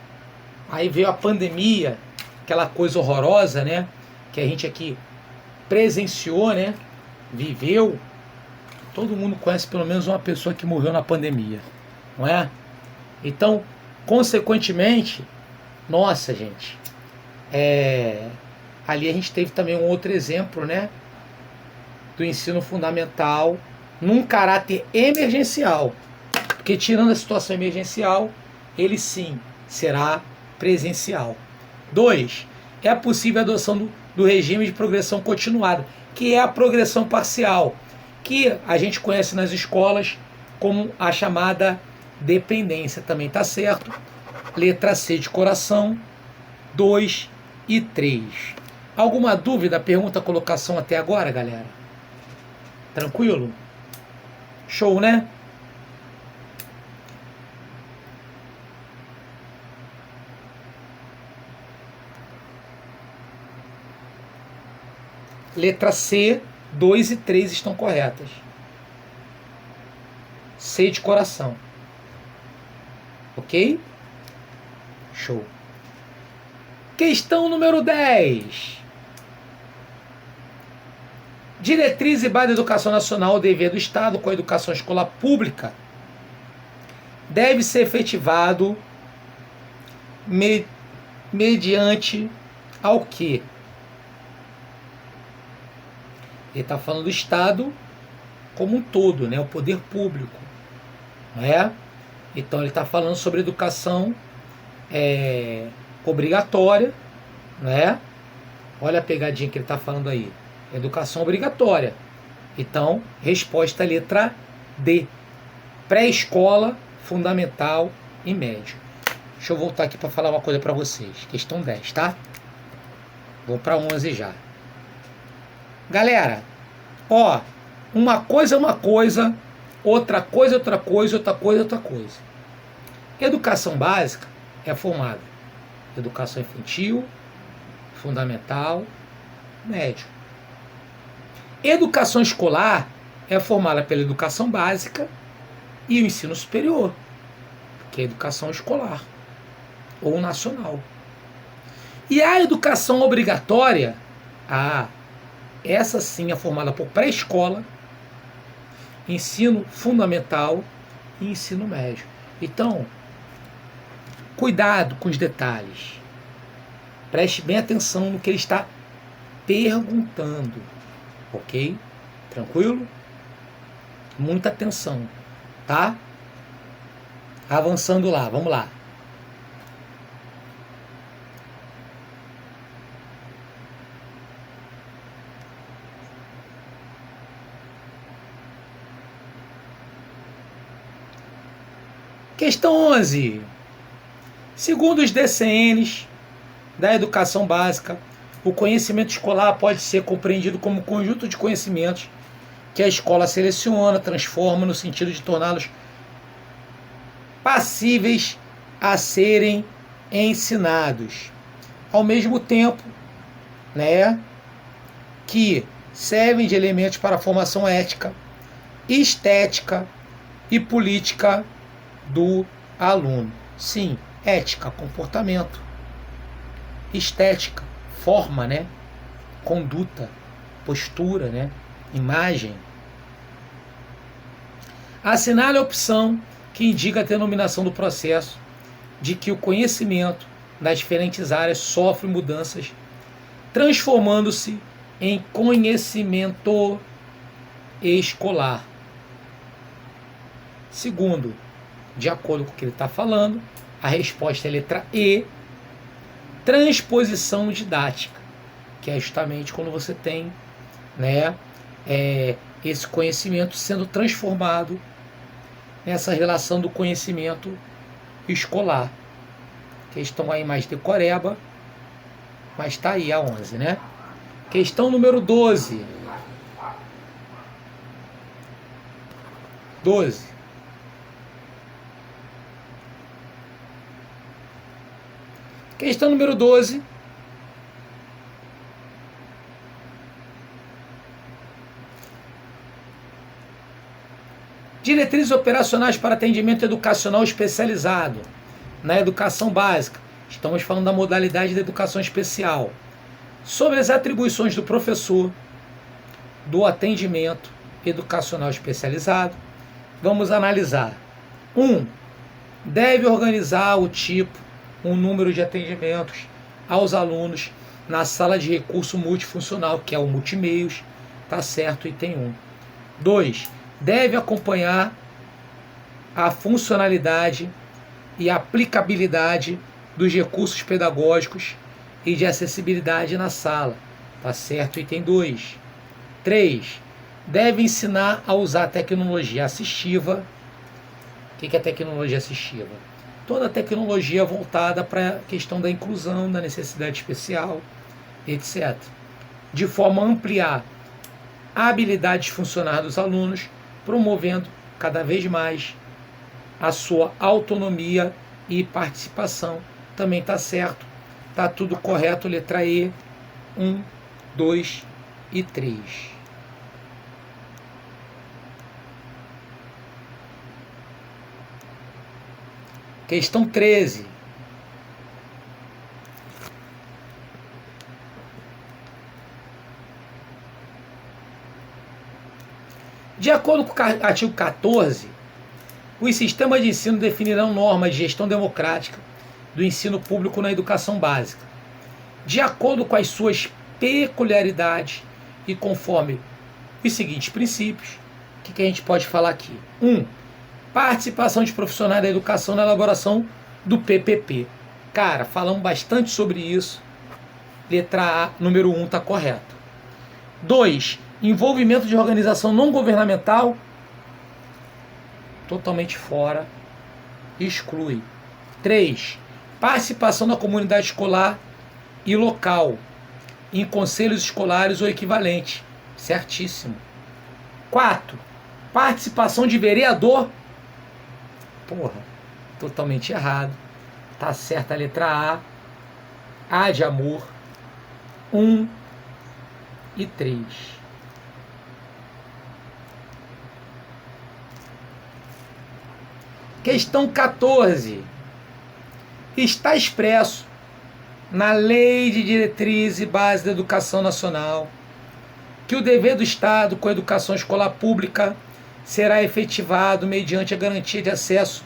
Aí veio a pandemia, aquela coisa horrorosa, né? Que a gente aqui presenciou, né? Viveu. Todo mundo conhece pelo menos uma pessoa que morreu na pandemia, não é? Então, consequentemente, nossa, gente, ali a gente teve também um outro exemplo, né? Do ensino fundamental num caráter emergencial. Porque tirando a situação emergencial, ele sim será presencial. 2. É possível a adoção do regime de progressão continuada, que é a progressão parcial, que a gente conhece nas escolas como a chamada dependência. Também está certo. Letra C de coração. 2 e 3. Alguma dúvida, pergunta, colocação até agora, galera? Tranquilo? Show, né? Letra C, 2 e 3 estão corretas. C de coração. Ok? Show. Questão número 10. Diretriz e base da educação nacional, o dever do Estado com a educação escolar pública deve ser efetivado mediante ao quê? Ele está falando do Estado como um todo, né? O poder público, não é? Então ele está falando sobre educação obrigatória, né? Olha a pegadinha que ele está falando aí. Educação obrigatória. Então, resposta letra D. Pré-escola, fundamental e médio. Deixa eu voltar aqui para falar uma coisa para vocês. Questão 10, tá? Vou para 11 já. Galera, ó, uma coisa é uma coisa, outra coisa é outra coisa, outra coisa é outra coisa. Educação básica é formada educação infantil, fundamental, médio. Educação escolar é formada pela educação básica e o ensino superior, que é a educação escolar ou nacional. E a educação obrigatória, essa sim é formada por pré-escola, ensino fundamental e ensino médio. Então, cuidado com os detalhes. Preste bem atenção no que ele está perguntando. Ok? Tranquilo? Muita atenção. Tá? Avançando lá, vamos lá. Questão 11. Segundo os DCNs da educação básica, o conhecimento escolar pode ser compreendido como um conjunto de conhecimentos que a escola seleciona, transforma no sentido de torná-los passíveis a serem ensinados. Ao mesmo tempo, que servem de elementos para a formação ética, estética e política do aluno. Sim, ética, comportamento. Estética, forma, conduta, postura, imagem. Assinale a opção que indica a denominação do processo de que o conhecimento das diferentes áreas sofre mudanças, transformando-se em conhecimento escolar. Segundo, de acordo com o que ele está falando, a resposta é a letra E, transposição didática, que é justamente quando você tem esse conhecimento sendo transformado nessa relação do conhecimento escolar. Questão aí mais decoreba, mas está aí a 11, Questão número 12. 12. Questão número 12. Diretrizes operacionais para atendimento educacional especializado na educação básica. Estamos falando da modalidade da educação especial. Sobre as atribuições do professor do atendimento educacional especializado, vamos analisar. 1. Deve organizar o tipo, um número de atendimentos aos alunos na sala de recurso multifuncional, que é o multimeios, tá certo, item 1. 2. Deve acompanhar a funcionalidade e aplicabilidade dos recursos pedagógicos e de acessibilidade na sala, tá certo, item 2. 3. Deve ensinar a usar tecnologia assistiva. O que é tecnologia assistiva? Toda a tecnologia voltada para a questão da inclusão, da necessidade especial, etc. De forma a ampliar a habilidade de funcionar dos alunos, promovendo cada vez mais a sua autonomia e participação. Também está certo, está tudo correto, letra E, 1, 2 e 3. Questão 13. De acordo com o artigo 14, os sistemas de ensino definirão normas de gestão democrática do ensino público na educação básica, de acordo com as suas peculiaridades e conforme os seguintes princípios. O que a gente pode falar aqui? 1. Participação de profissionais da educação na elaboração do PPP. Cara, falamos bastante sobre isso. Letra A, número 1, está correto. 2. Envolvimento de organização não governamental. Totalmente fora. Exclui. 3. Participação da comunidade escolar e local em conselhos escolares ou equivalente. Certíssimo. 4. Participação de vereador. Porra, totalmente errado. Tá certa a letra A. A de amor. 1 e 3. Questão 14. Está expresso na Lei de Diretriz e Base da Educação Nacional que o dever do Estado com a educação escolar pública será efetivado mediante a garantia de acesso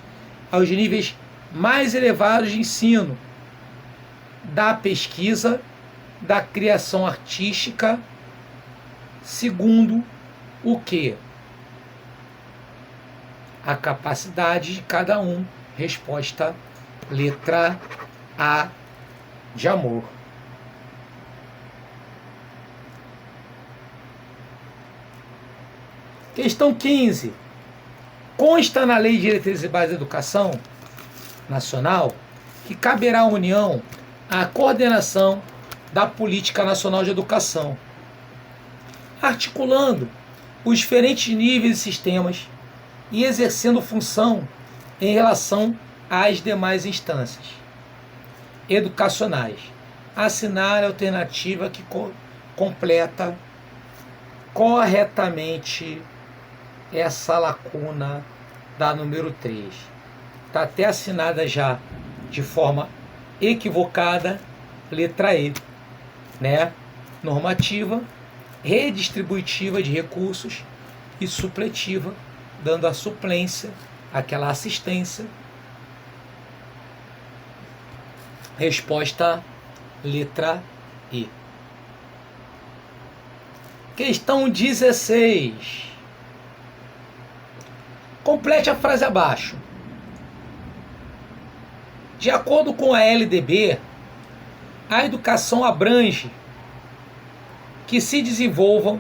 aos níveis mais elevados de ensino, da pesquisa, da criação artística, segundo o que? A capacidade de cada um. Resposta letra A de amor. Questão 15. Consta na Lei de Diretrizes e Bases da Educação Nacional que caberá à União a coordenação da Política Nacional de Educação, articulando os diferentes níveis e sistemas e exercendo função em relação às demais instâncias educacionais. Assinar a alternativa que completa corretamente essa lacuna da número 3. Está até assinada já de forma equivocada, letra E, né? Normativa, redistributiva de recursos e supletiva, dando a suplência, aquela assistência. Resposta letra E. Questão 16. Complete a frase abaixo. De acordo com a LDB, a educação abrange que se desenvolvam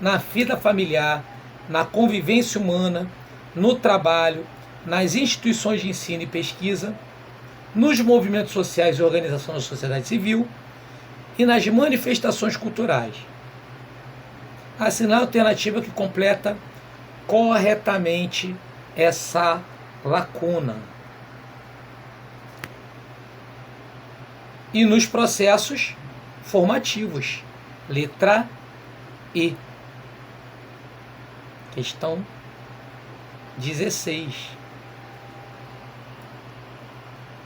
na vida familiar, na convivência humana, no trabalho, nas instituições de ensino e pesquisa, nos movimentos sociais e organizações da sociedade civil e nas manifestações culturais. Assinar a alternativa que completa corretamente essa lacuna. E nos processos formativos, letra E. Questão 16.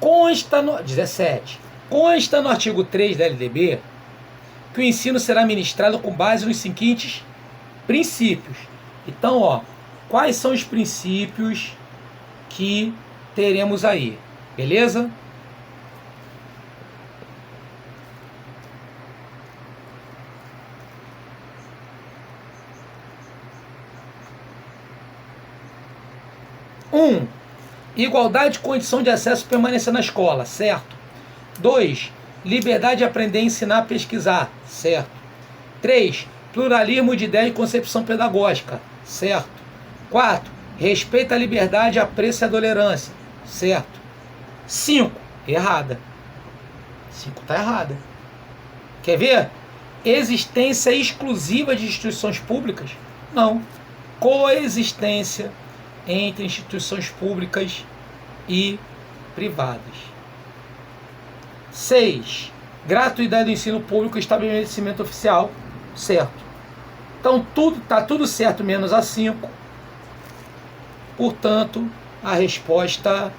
Consta no 17. Consta no artigo 3 da LDB que o ensino será ministrado com base nos seguintes princípios. Então, ó, quais são os princípios que teremos aí? Beleza? Igualdade de condição de acesso e permanência na escola, certo? 2. Liberdade de aprender, ensinar, pesquisar, certo? 3. Pluralismo de ideia e concepção pedagógica, certo? 4. Respeito à liberdade, apreço e à tolerância, certo? 5. Errada. 5 está errada. Quer ver? Existência exclusiva de instituições públicas? Não. Coexistência entre instituições públicas e privadas. 6. Gratuidade do ensino público e estabelecimento oficial, certo. Então está tudo certo menos a 5. Portanto, a resposta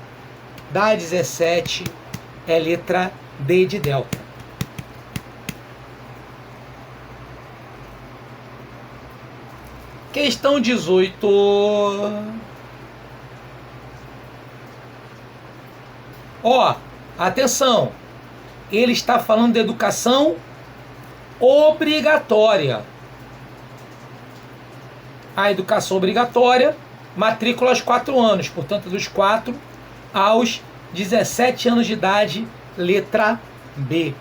da 17 é letra D de delta. Questão 18. Ó, atenção, ele está falando de educação obrigatória. A educação obrigatória, matrícula aos 4 anos, portanto, dos 4 aos 17 anos de idade, letra B,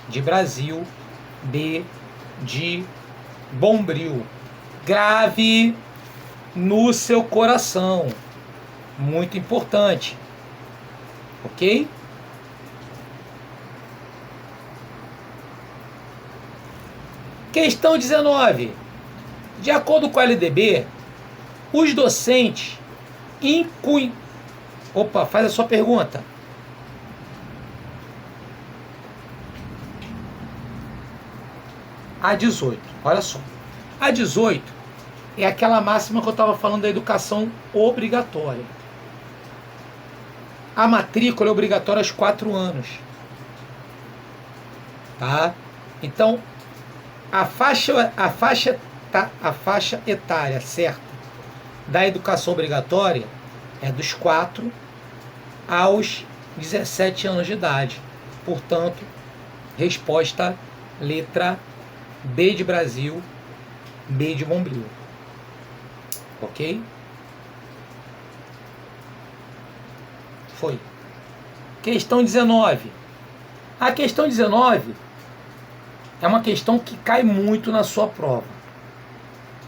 de Brasil, B de Bombril. Grave no seu coração, muito importante. Ok? Questão 19. De acordo com a LDB, os docentes incluem... Opa, faz a sua pergunta. A 18. Olha só. A 18 é aquela máxima que eu estava falando da educação obrigatória. A matrícula é obrigatória aos 4 anos. Tá? Então, a faixa etária certa da educação obrigatória é dos 4 aos 17 anos de idade. Portanto, resposta letra B de Brasil, B de Bombril. Ok? Foi. Questão 19. A questão 19 é uma questão que cai muito na sua prova.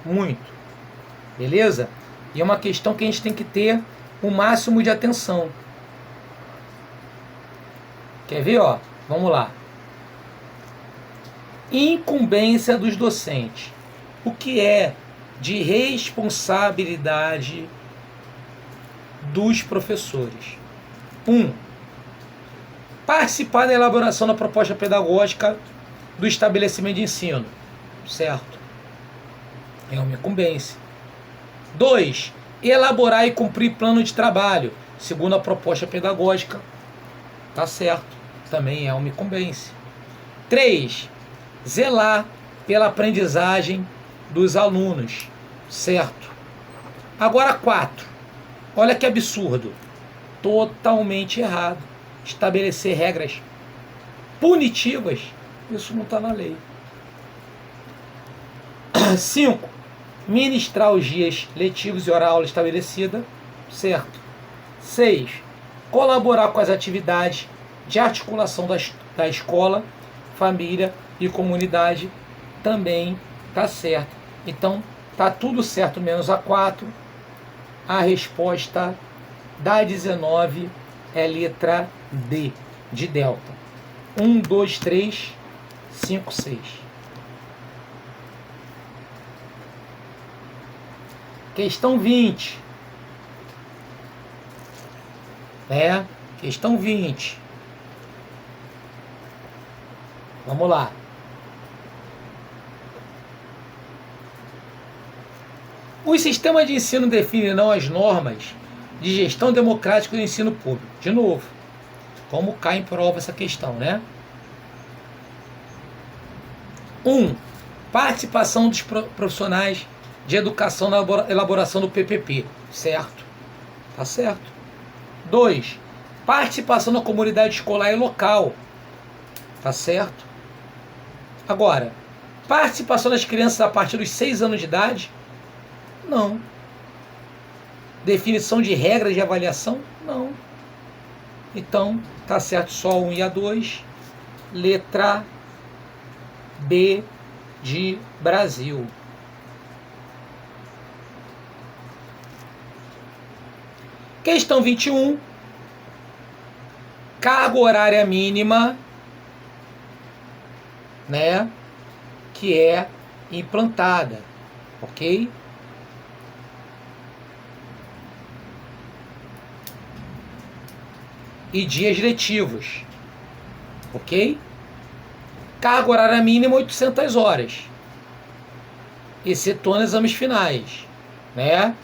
Muito. Beleza? E é uma questão que a gente tem que ter o máximo de atenção. Quer ver, ó? Vamos lá. Incumbência dos docentes. O que é de responsabilidade dos professores? 1. Participar da elaboração da proposta pedagógica do estabelecimento de ensino. Certo? É uma incumbência. 2. Elaborar e cumprir plano de trabalho, segundo a proposta pedagógica. Tá certo. Também é uma incumbência. 3. Zelar pela aprendizagem dos alunos. Certo. Agora 4. Olha que absurdo. Totalmente errado. Estabelecer regras punitivas. Isso não está na lei. 5. Ministrar os dias letivos e hora aula estabelecida. Certo. 6. Colaborar com as atividades de articulação da escola, família e comunidade. Também está certo. Então, está tudo certo menos a 4. A resposta da 19 é letra D, de delta. 1, 2, 3, 5, 6. Questão 20. Questão 20. Vamos lá. Os sistemas de ensino definirão as normas de gestão democrática do ensino público. De novo, como cai em prova essa questão, né? 1. Participação dos profissionais de educação na elaboração do PPP. Certo. Tá certo. 2. Participação da comunidade escolar e local. Tá certo. Agora, participação das crianças a partir dos 6 anos de idade? Não. Definição de regras de avaliação? Não. Então, tá certo só 1 e a 2. Letra B de Brasil. Questão 21. Carga horária mínima, né, que é implantada, ok? E dias letivos, ok? Carga horária mínima 800 horas, excetuando exames finais, né?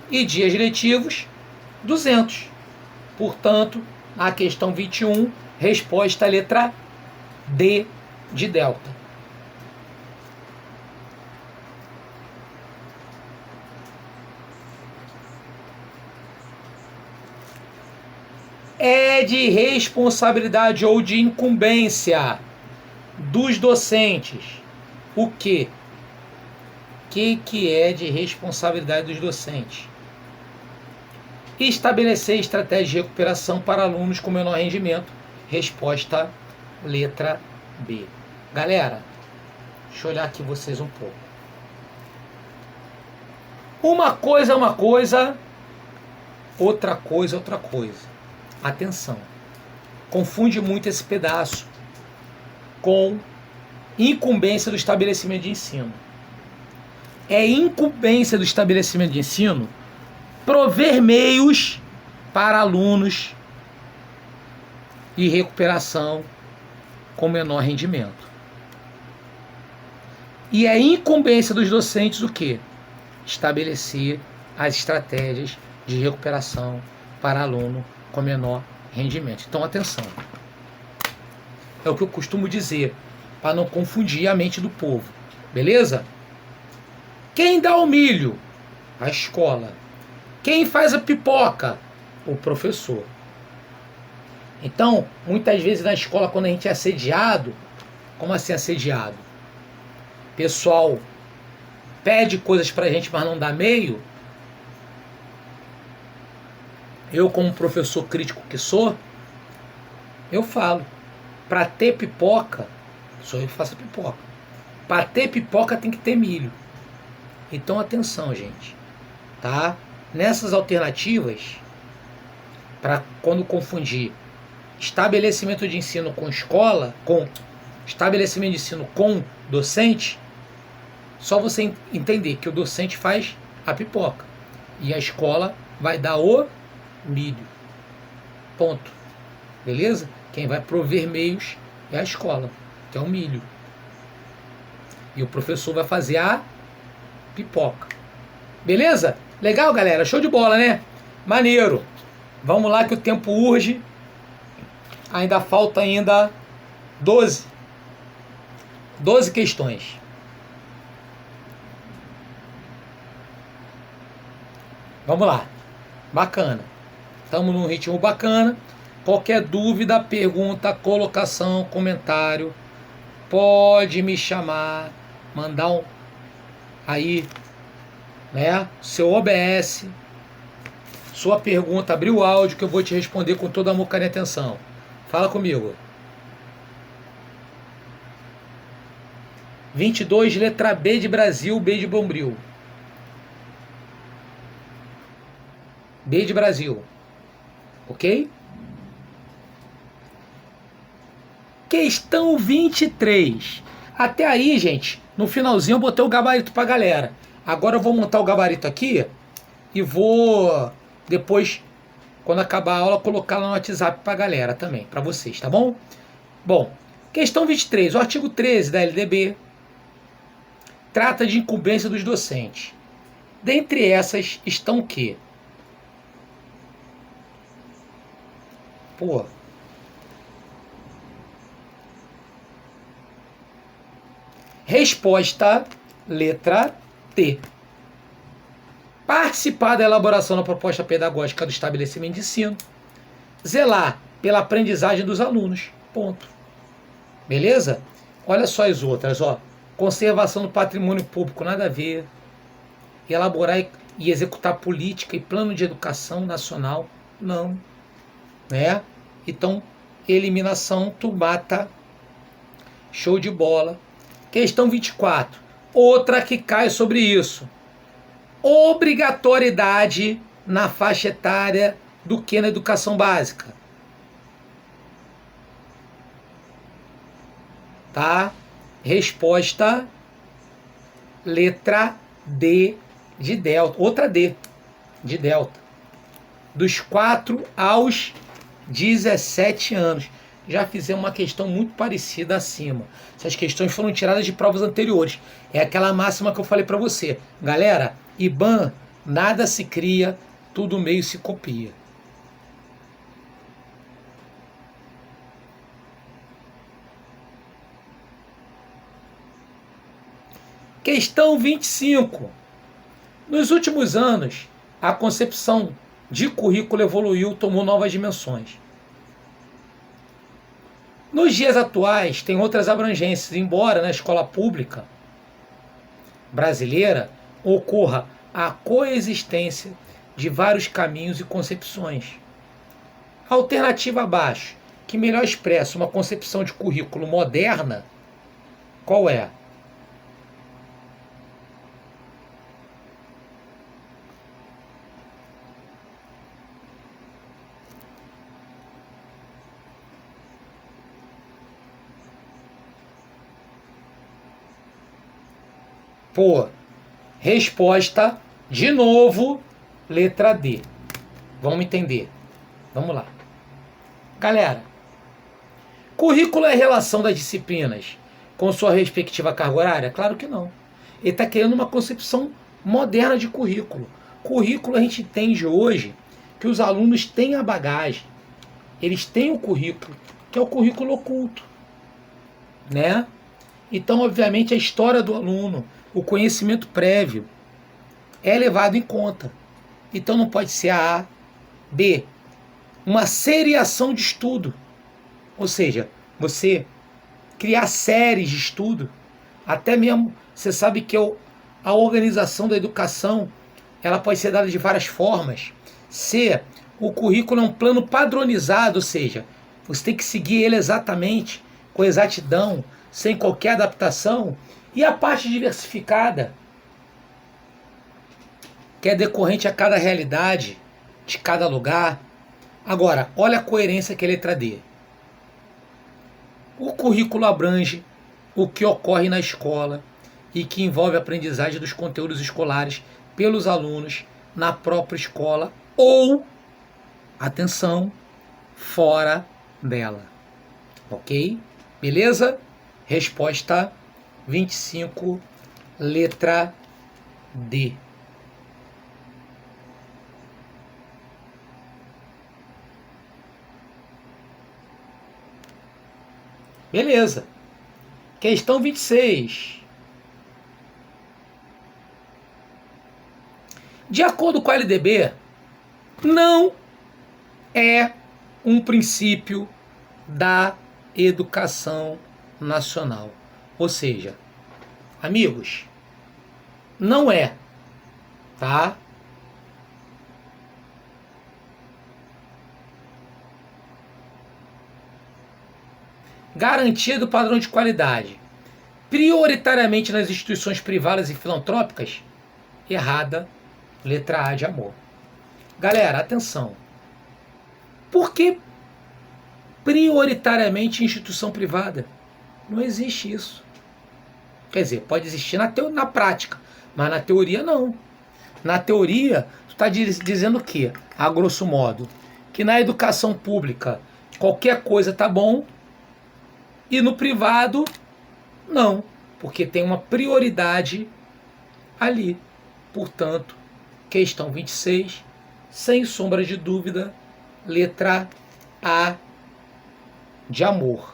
E dias letivos 200. Portanto, a questão 21, resposta à letra D de delta. É de responsabilidade ou de incumbência dos docentes. O quê? Que é de responsabilidade dos docentes? Estabelecer estratégia de recuperação para alunos com menor rendimento. Resposta letra B. Galera, deixa eu olhar aqui vocês um pouco. Uma coisa é uma coisa, outra coisa é outra coisa. Atenção. Confunde muito esse pedaço com incumbência do estabelecimento de ensino. É incumbência do estabelecimento de ensino prover meios para alunos e recuperação com menor rendimento. E é incumbência dos docentes o quê? Estabelecer as estratégias de recuperação para aluno com menor rendimento. Então, atenção. É o que eu costumo dizer, para não confundir a mente do povo. Beleza? Quem dá o milho A escola. Quem faz a pipoca? O professor. Então, muitas vezes na escola, quando a gente é assediado, como assim assediado? Pessoal pede coisas pra gente, mas não dá meio. Eu, como professor crítico que sou, eu falo, pra ter pipoca, sou eu que faço a pipoca. Pra ter pipoca tem que ter milho. Então atenção, gente, tá? Nessas alternativas, para quando confundir estabelecimento de ensino com escola, com estabelecimento de ensino com docente, só você entender que o docente faz a pipoca e a escola vai dar o milho. Ponto. Beleza? Quem vai prover meios é a escola, que é o milho. E o professor vai fazer a pipoca. Beleza? Legal, galera? Show de bola, né? Maneiro. Vamos lá que o tempo urge. Ainda falta 12 questões. Vamos lá. Bacana. Estamos num ritmo bacana. Qualquer dúvida, pergunta, colocação, comentário, pode me chamar, mandar aí, né, seu OBS, sua pergunta, abrir o áudio que eu vou te responder com todo amor, carinho e atenção. Fala comigo. 22, letra B de Brasil, B de Bombril. B de Brasil. Ok? Questão 23. Até aí, gente, no finalzinho eu botei o gabarito pra galera. Agora eu vou montar o gabarito aqui e vou depois, quando acabar a aula, colocar lá no WhatsApp pra galera também, pra vocês, tá bom? Bom, questão 23. O artigo 13 da LDB trata de incumbência dos docentes. Dentre essas estão o quê? Pô. Resposta, letra T. Participar da elaboração da proposta pedagógica do estabelecimento de ensino. Zelar pela aprendizagem dos alunos. Ponto. Beleza? Olha só as outras, ó. Conservação do patrimônio público, nada a ver. Elaborar e executar política e plano de educação nacional, não. Né? Então, eliminação, tu mata. Show de bola. Questão 24. Outra que cai sobre isso. Obrigatoriedade na faixa etária do que na educação básica. Tá? Resposta, letra D de delta. Outra D de delta. Dos 4 aos 17 anos. Já fizemos uma questão muito parecida acima. Essas questões foram tiradas de provas anteriores. É aquela máxima que eu falei para você. Galera, IBAN, nada se cria, tudo meio se copia. Questão 25. Nos últimos anos, a concepção de currículo evoluiu, tomou novas dimensões. Nos dias atuais, tem outras abrangências, embora na escola pública brasileira ocorra a coexistência de vários caminhos e concepções. A alternativa abaixo, que melhor expressa uma concepção de currículo moderna, qual é? Pô, resposta, de novo, letra D. Vamos entender. Vamos lá. Galera, currículo é a relação das disciplinas com sua respectiva carga horária? Claro que não. Ele está querendo uma concepção moderna de currículo. Currículo a gente entende hoje que os alunos têm a bagagem. Eles têm o currículo, que é o currículo oculto. Né? Então, obviamente, a história do aluno, o conhecimento prévio, é levado em conta. Então não pode ser a A. B, uma seriação de estudo. Ou seja, você criar séries de estudo. Até mesmo, você sabe que a organização da educação, ela pode ser dada de várias formas. C, o currículo é um plano padronizado, ou seja, você tem que seguir ele exatamente, com exatidão, sem qualquer adaptação. E a parte diversificada, que é decorrente a cada realidade, de cada lugar. Agora, olha a coerência que é a letra D. O currículo abrange o que ocorre na escola e que envolve a aprendizagem dos conteúdos escolares pelos alunos na própria escola ou, atenção, fora dela. Ok? Beleza? Resposta 25, letra D. Beleza. Questão 26. De acordo com a LDB, não é um princípio da educação nacional. Ou seja, amigos, não é, tá? Garantia do padrão de qualidade, prioritariamente nas instituições privadas e filantrópicas? Errada, letra A de amor. Galera, atenção. Por que prioritariamente instituição privada? Não existe isso. Quer dizer, pode existir na prática, mas na teoria não. Na teoria, tu está dizendo o quê? A grosso modo, que na educação pública qualquer coisa tá bom, e no privado, não, porque tem uma prioridade ali. Portanto, questão 26, sem sombra de dúvida, letra A de amor.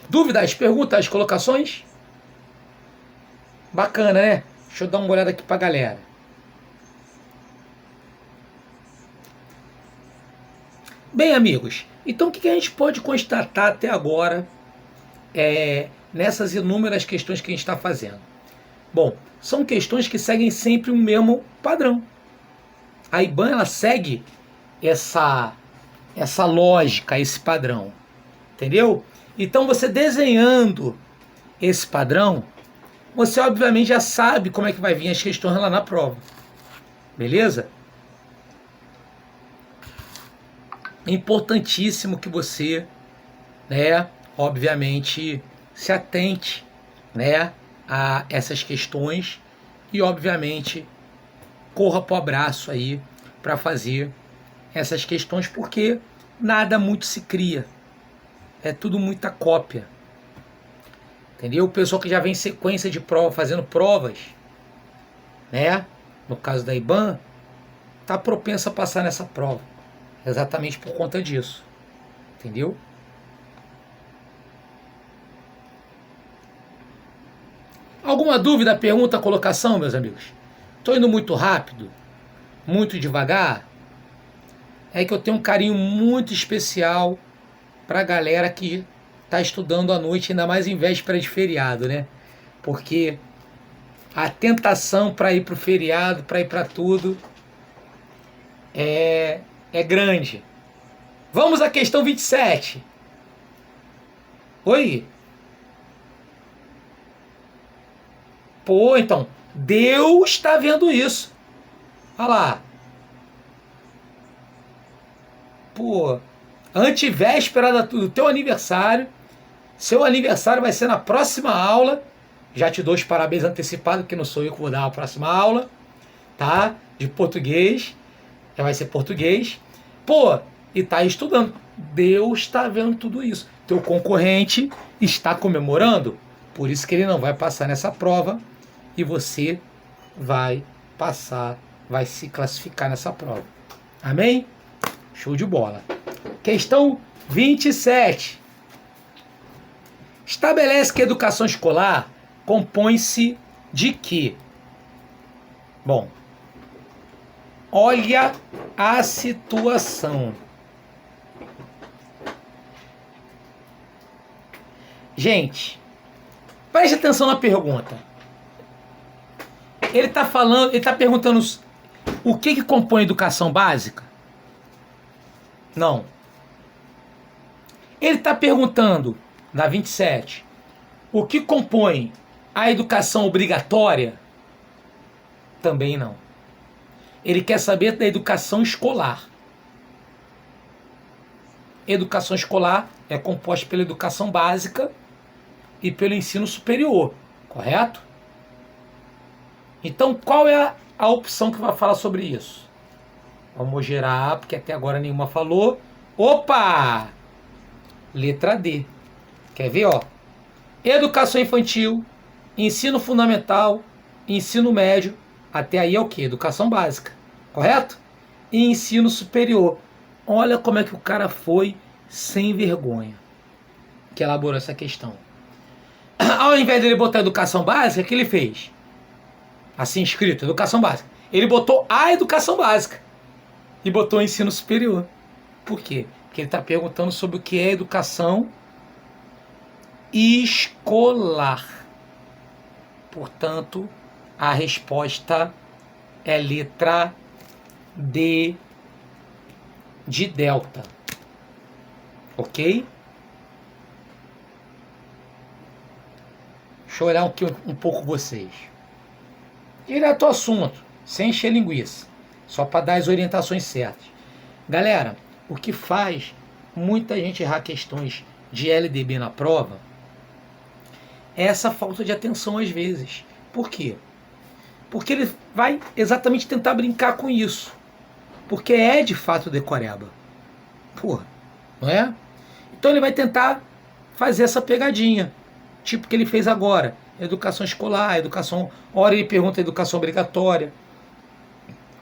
Dúvidas, perguntas, colocações? Bacana, né? Deixa eu dar uma olhada aqui pra galera. Bem, amigos, então o que a gente pode constatar até agora nessas inúmeras questões que a gente está fazendo? Bom, são questões que seguem sempre o mesmo padrão. A IBAN, ela segue essa lógica, esse padrão, entendeu? Então você desenhando esse padrão, você obviamente já sabe como é que vai vir as questões lá na prova, beleza? É importantíssimo que você, né, obviamente, se atente, né, a essas questões e, obviamente, corra pro abraço aí para fazer essas questões, porque nada muito se cria, é tudo muita cópia, entendeu? O pessoal que já vem em sequência de prova, fazendo provas, né, no caso da IBAN, tá propenso a passar nessa prova. Exatamente por conta disso. Entendeu? Alguma dúvida, pergunta, colocação, meus amigos? Estou indo muito rápido? Muito devagar? É que eu tenho um carinho muito especial para a galera que está estudando à noite, ainda mais em véspera de feriado, né? Porque a tentação para ir para o feriado, para ir para tudo, é grande. Vamos à questão 27. Oi? Pô, então, Deus está vendo isso. Olha lá. Pô, antivéspera do teu aniversário. Seu aniversário vai ser na próxima aula. Já te dou os parabéns antecipados, que não sou eu que vou dar a próxima aula, tá? De português. Já vai ser português. Pô, e tá estudando. Deus está vendo tudo isso. Teu concorrente está comemorando. Por isso que ele não vai passar nessa prova. E você vai passar, vai se classificar nessa prova. Amém? Show de bola. Questão 27. Estabelece que a educação escolar compõe-se de quê? Bom, olha a situação. Gente, preste atenção na pergunta. Ele está perguntando o que compõe a educação básica? Não. Ele está perguntando, na 27, o que compõe a educação obrigatória? Também não. Ele quer saber da educação escolar. Educação escolar é composta pela educação básica e pelo ensino superior, correto? Então, qual é a opção que vai falar sobre isso? Vamos gerar, porque até agora nenhuma falou. Opa! Letra D. Quer ver, ó? Educação infantil, ensino fundamental, ensino médio, até aí é o quê? Educação básica, correto? E ensino superior. Olha como é que o cara foi sem vergonha que elaborou essa questão. Ao invés dele botar educação básica, o que ele fez? Assim escrito, educação básica. Ele botou a educação básica e botou o ensino superior. Por quê? Porque ele está perguntando sobre o que é educação escolar. Portanto, a resposta é letra D de delta. Ok? Deixa eu olhar aqui um pouco vocês. Direto ao assunto, sem encher linguiça. Só para dar as orientações certas. Galera, o que faz muita gente errar questões de LDB na prova é essa falta de atenção às vezes. Por quê? Porque ele vai exatamente tentar brincar com isso. Porque é de fato decoreba. Porra, não é? Então ele vai tentar fazer essa pegadinha. Tipo que ele fez agora. Educação escolar, educação... Ora ele pergunta educação obrigatória.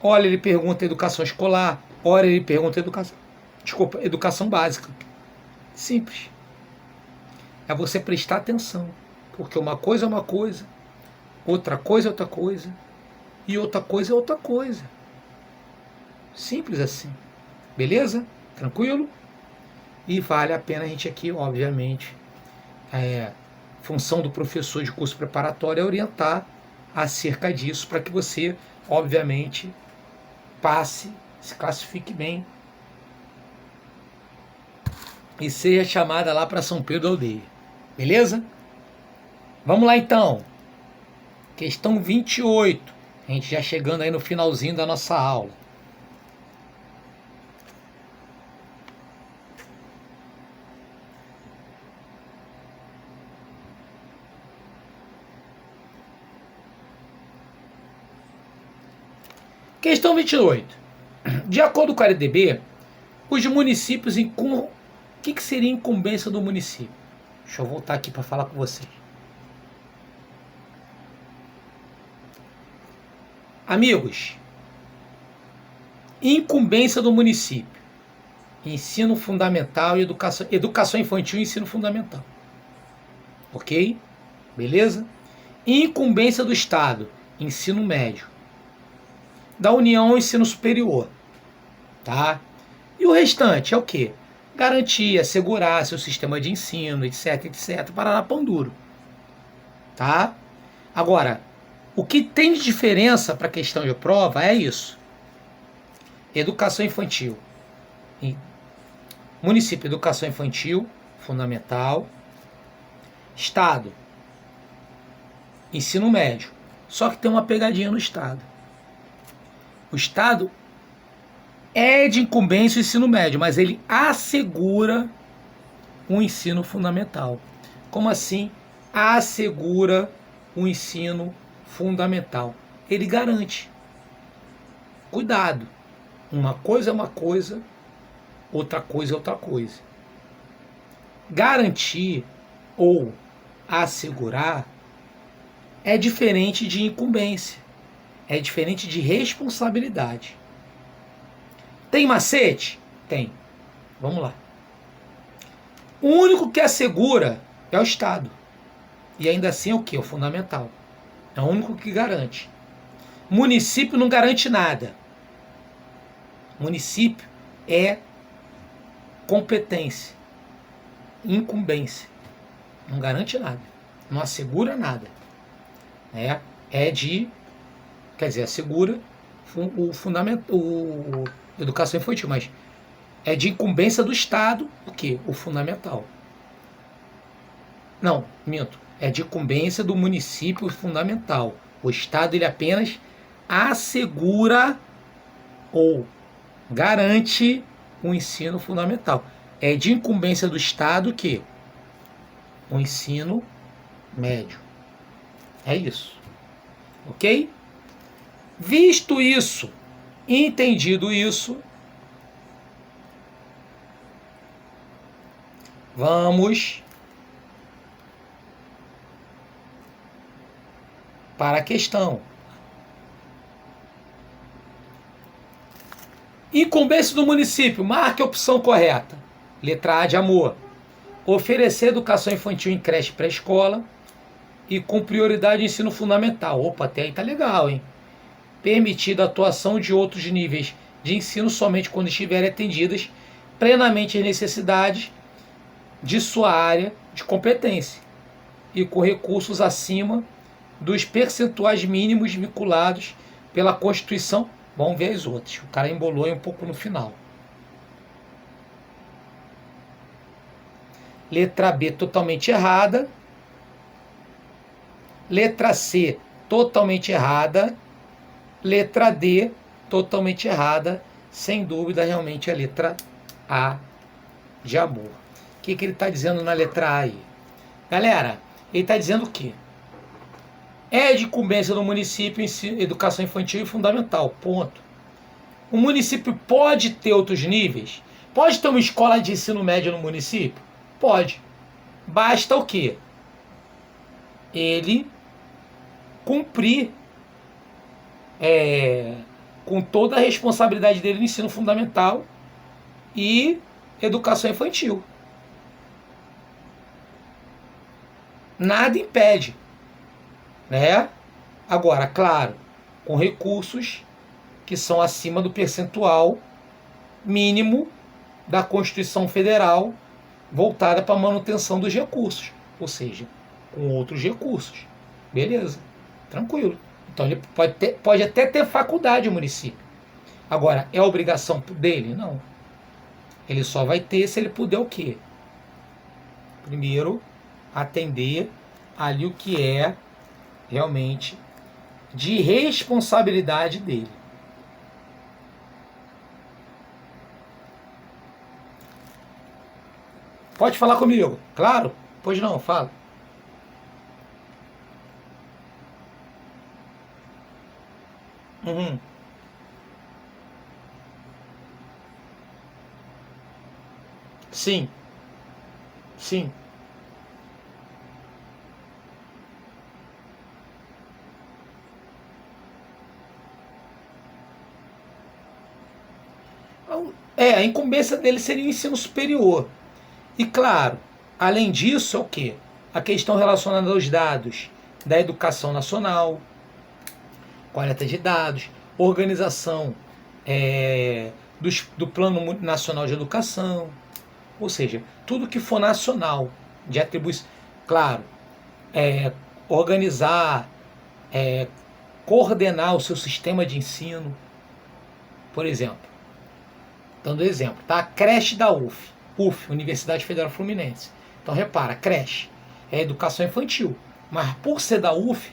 Ora ele pergunta educação escolar. Ora ele pergunta educação básica. Simples. É você prestar atenção. Porque uma coisa é uma coisa, outra coisa é outra coisa, e outra coisa é outra coisa. Simples assim. Beleza? Tranquilo? E vale a pena a gente aqui, obviamente, função do professor de curso preparatório é orientar acerca disso para que você, obviamente, passe, se classifique bem e seja chamada lá para São Pedro da Aldeia. Beleza? Vamos lá então. Questão 28. A gente já chegando aí no finalzinho da nossa aula. Questão 28. De acordo com a LDB, os municípios o que seria incumbência do município? Deixa eu voltar aqui para falar com vocês. Amigos, incumbência do município. Ensino fundamental e educação infantil e ensino fundamental. Ok? Beleza? Incumbência do Estado, ensino médio. Da União, ensino superior. Tá? E o restante é o quê? Garantir, assegurar seu sistema de ensino, etc, etc, para pão duro. Tá? Agora, o que tem de diferença para a questão de prova é isso. Educação infantil. Município, educação infantil, fundamental. Estado, ensino médio. Só que tem uma pegadinha no Estado. O Estado é de incumbência o ensino médio, mas ele assegura o ensino fundamental. Como assim? Assegura o ensino fundamental. Ele garante. Cuidado. Uma coisa é uma coisa, outra coisa é outra coisa. Garantir ou assegurar é diferente de incumbência. É diferente de responsabilidade. Tem macete? Tem. Vamos lá. O único que assegura É o Estado. E ainda assim é o quê? O fundamental. É o único que garante. Município não garante nada. Município é competência, incumbência. Não garante nada. Não assegura nada. Né? É de, quer dizer, assegura o fundamento, o educação infantil, mas é de incumbência do Estado o quê? O fundamental. Não, minto. É de incumbência do município fundamental. O Estado ele apenas assegura ou garante o ensino fundamental. É de incumbência do Estado que o ensino médio. É isso. Ok? Visto isso, entendido isso, vamos para a questão. Incumbência do município. Marque a opção correta. Letra A de amor. Oferecer educação infantil em creche pré-escola e com prioridade ensino fundamental. Opa, até aí tá legal, hein? Permitida a atuação de outros níveis de ensino somente quando estiverem atendidas plenamente as necessidades de sua área de competência e com recursos acima dos percentuais mínimos vinculados pela Constituição. Vamos ver as outras. O cara embolou aí um pouco no final. Letra B, totalmente errada. Letra C, totalmente errada. Letra D, totalmente errada. Sem dúvida, realmente a letra A de amor. O que ele está dizendo na letra A aí? Galera, ele está dizendo o quê? É de incumbência do município em educação infantil e fundamental. Ponto. O município pode ter outros níveis? Pode ter uma escola de ensino médio no município? Pode. Basta o quê? Ele cumprir com toda a responsabilidade dele no ensino fundamental e educação infantil. Nada impede, né? Agora, claro, com recursos que são acima do percentual mínimo da Constituição Federal voltada para a manutenção dos recursos, ou seja, com outros recursos. Beleza, tranquilo. Então ele pode até ter faculdade o município. Agora, é obrigação dele? Não. Ele só vai ter se ele puder o quê? Primeiro, atender ali o que é realmente de responsabilidade dele. Pode falar comigo, claro? Pois não, fala. Uhum. Sim, sim. A incumbência dele seria o ensino superior. E claro, além disso, é o quê? A questão relacionada aos dados da educação nacional, coleta de dados, organização do Plano Nacional de Educação, ou seja, tudo que for nacional, de atribuição, claro, organizar, coordenar o seu sistema de ensino, por exemplo, dando exemplo, tá? A creche da UF, Universidade Federal Fluminense. Então repara, creche é educação infantil, mas por ser da UF,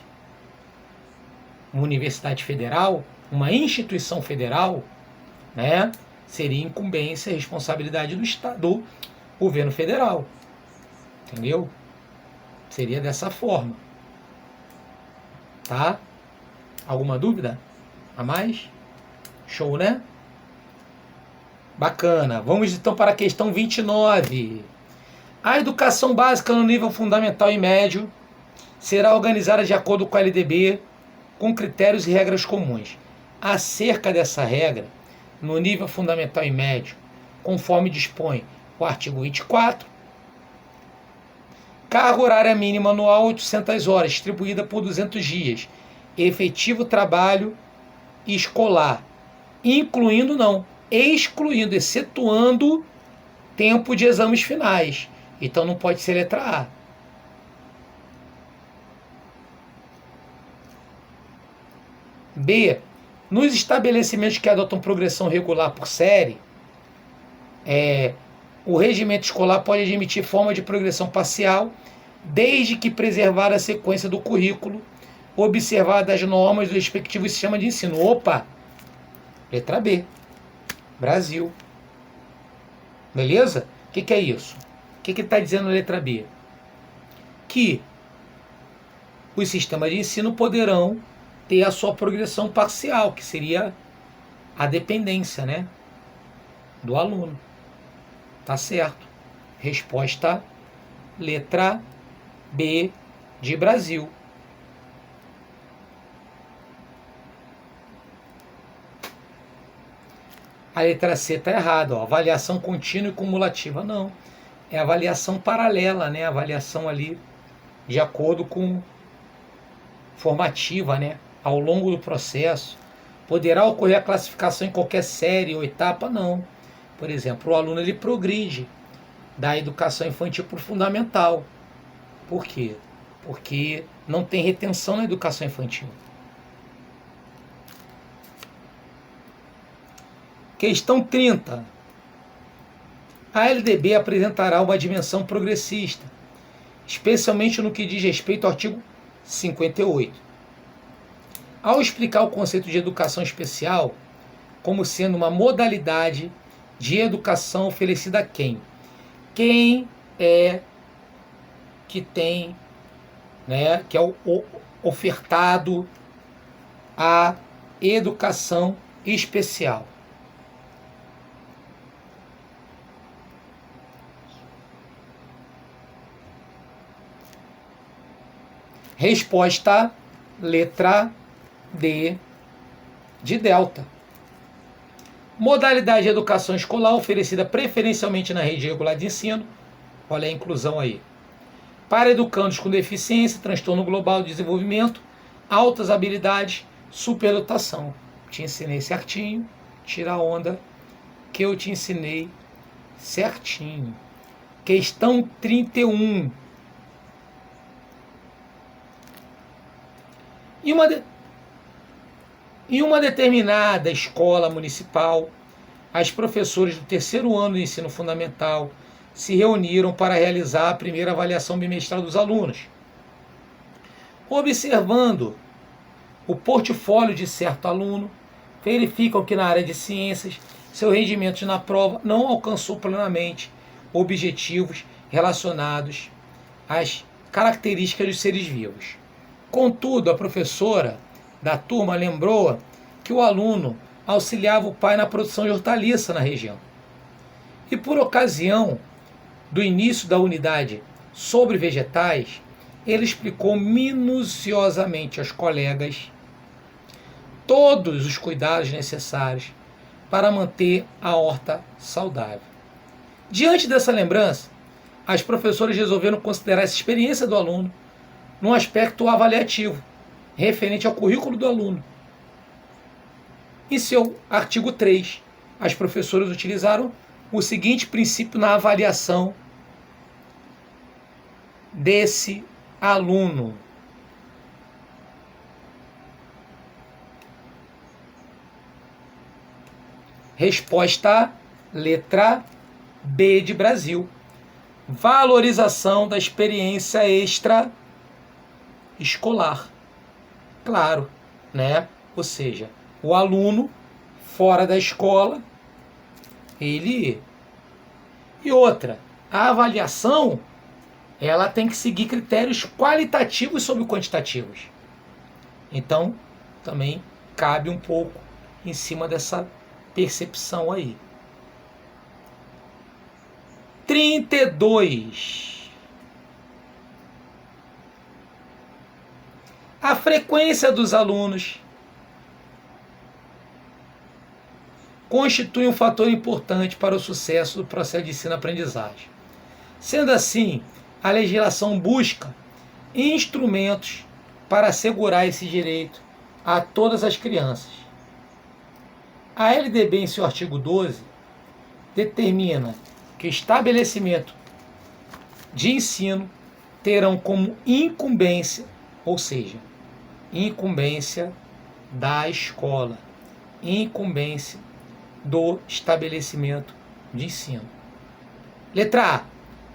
uma universidade federal, uma instituição federal, né, seria incumbência e responsabilidade do Estado, do governo federal. Entendeu? Seria dessa forma. Tá? Alguma dúvida a mais? Show, né? Bacana. Vamos então para a questão 29. A educação básica no nível fundamental e médio será organizada de acordo com a LDB, com critérios e regras comuns. Acerca dessa regra, no nível fundamental e médio, conforme dispõe o artigo 24, Carga horária mínima anual 800 horas, distribuída por 200 dias. Efetivo trabalho escolar. Incluindo não, excluindo, excetuando tempo de exames finais. Então não pode ser letra A. B. Nos estabelecimentos que adotam progressão regular por série, o regimento escolar pode admitir forma de progressão parcial, desde que preservar a sequência do currículo, observada as normas do respectivo sistema de ensino. Opa! Letra B. Brasil. Beleza? O que é isso? O que está dizendo na letra B? Que os sistemas de ensino poderão ter a sua progressão parcial, que seria a dependência, né, do aluno. Tá certo. Resposta letra B de Brasil. A letra C está errada. Ó. Avaliação contínua e cumulativa. Não. É avaliação paralela, né? Avaliação ali de acordo com formativa, né? Ao longo do processo. Poderá ocorrer a classificação em qualquer série ou etapa? Não. Por exemplo, o aluno ele progride da educação infantil para o fundamental. Por quê? Porque não tem retenção na educação infantil. Questão 30. A LDB apresentará uma dimensão progressista, especialmente no que diz respeito ao artigo 58. Ao explicar o conceito de educação especial como sendo uma modalidade de educação oferecida a quem? Quem é que tem, né, que é o ofertado a educação especial. Resposta letra D de Delta. Modalidade de educação escolar oferecida preferencialmente na rede regular de ensino. Olha a inclusão aí. Para educandos com deficiência, transtorno global de desenvolvimento, altas habilidades, superdotação. Te ensinei certinho, tira a onda que eu te ensinei certinho. Questão 31. Em uma determinada escola municipal, as professoras do terceiro ano do ensino fundamental se reuniram para realizar a primeira avaliação bimestral dos alunos. Observando o portfólio de certo aluno, verificam que na área de ciências, seu rendimento na prova não alcançou plenamente objetivos relacionados às características dos seres vivos. Contudo, a professora da turma lembrou que o aluno auxiliava o pai na produção de hortaliça na região. E por ocasião do início da unidade sobre vegetais, ele explicou minuciosamente aos colegas todos os cuidados necessários para manter a horta saudável. Diante dessa lembrança, as professoras resolveram considerar essa experiência do aluno num aspecto avaliativo, referente ao currículo do aluno. Em seu artigo 3, as professoras utilizaram o seguinte princípio na avaliação desse aluno. Resposta letra B de Brasil. Valorização da experiência extra-escolar. Claro, né? Ou seja, o aluno fora da escola, ele... E outra, a avaliação, ela tem que seguir critérios qualitativos sobre quantitativos. Então, também cabe um pouco em cima dessa percepção aí. 32. A frequência dos alunos constitui um fator importante para o sucesso do processo de ensino-aprendizagem. Sendo assim, a legislação busca instrumentos para assegurar esse direito a todas as crianças. A LDB, em seu artigo 12, determina que o estabelecimento de ensino terão como incumbência, ou seja, incumbência da escola, incumbência do estabelecimento de ensino. Letra A.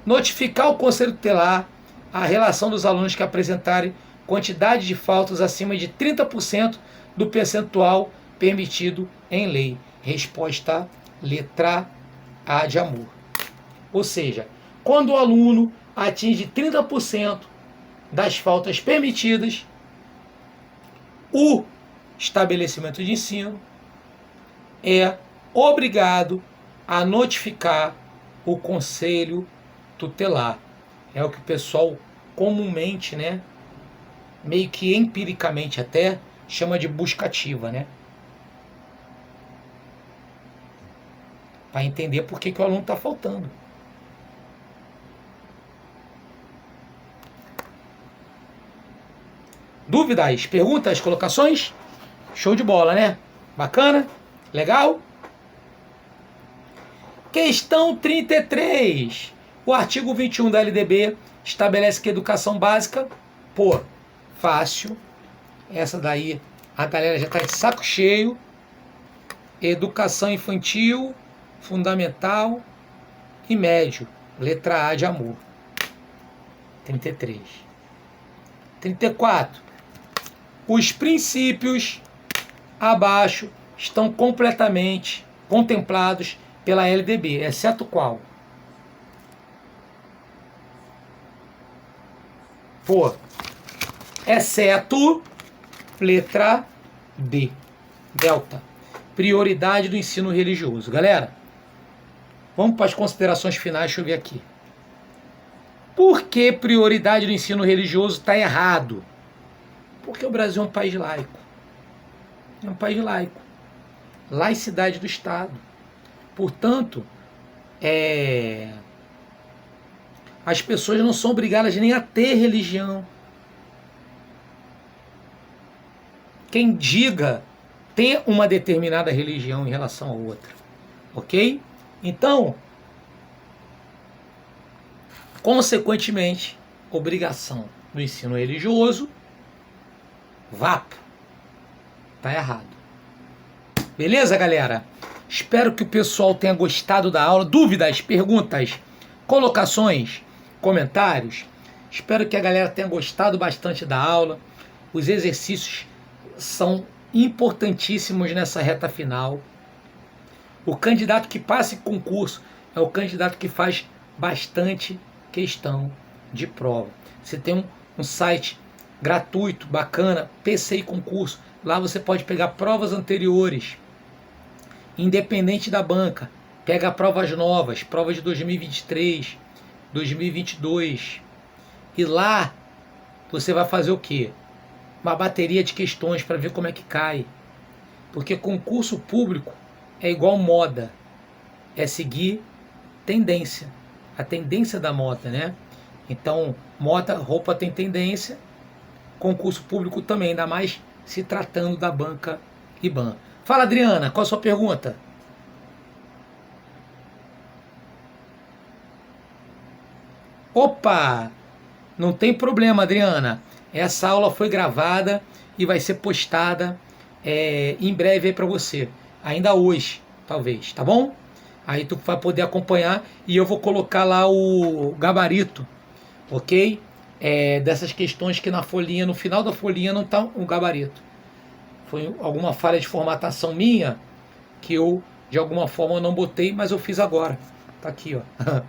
Notificar o Conselho Tutelar a relação dos alunos que apresentarem quantidade de faltas acima de 30% do percentual permitido em lei. Resposta letra A de amor. Ou seja, quando o aluno atinge 30% das faltas permitidas, o estabelecimento de ensino é obrigado a notificar o Conselho Tutelar. É o que o pessoal comumente, né, meio que empiricamente até, chama de busca ativa, né? Para entender por que o aluno está faltando. Dúvidas, perguntas, colocações? Show de bola, né? Bacana? Legal? Questão 33. O artigo 21 da LDB estabelece que educação básica, pô, fácil. Essa daí a galera já está de saco cheio. Educação infantil, fundamental e médio. Letra A de amor. 33. 34. Os princípios abaixo estão completamente contemplados pela LDB, exceto qual? Pô, exceto letra D, delta, prioridade do ensino religioso. Galera, vamos para as considerações finais, deixa eu ver aqui. Por que prioridade do ensino religioso está errado? Porque o Brasil é um país laico. É um país laico. Laicidade do Estado. Portanto, as pessoas não são obrigadas nem a ter religião. Quem diga ter uma determinada religião em relação a outra. Ok? Então, consequentemente, obrigação do ensino religioso, vapo. Tá errado. Beleza, galera? Espero que o pessoal tenha gostado da aula. Dúvidas, perguntas, colocações, comentários. Espero que a galera tenha gostado bastante da aula. Os exercícios são importantíssimos nessa reta final. O candidato que passa em concurso é o candidato que faz bastante questão de prova. Você tem um site gratuito, bacana, PCI Concurso. Lá você pode pegar provas anteriores, independente da banca. Pega provas novas, provas de 2023, 2022. E lá você vai fazer o quê? Uma bateria de questões para ver como é que cai. Porque concurso público é igual moda. É seguir tendência. A tendência da moda, né? Então, moda, roupa tem tendência. Concurso público também, ainda mais se tratando da banca IBAN. Fala, Adriana, qual a sua pergunta? Opa! Não tem problema, Adriana. Essa aula foi gravada e vai ser postada em breve aí para você. Ainda hoje, talvez, tá bom? Aí tu vai poder acompanhar e eu vou colocar lá o gabarito, ok? Dessas questões que na folhinha, no final da folhinha não tá o gabarito. Foi alguma falha de formatação minha que eu, de alguma forma, não botei, mas eu fiz agora. Tá aqui, ó.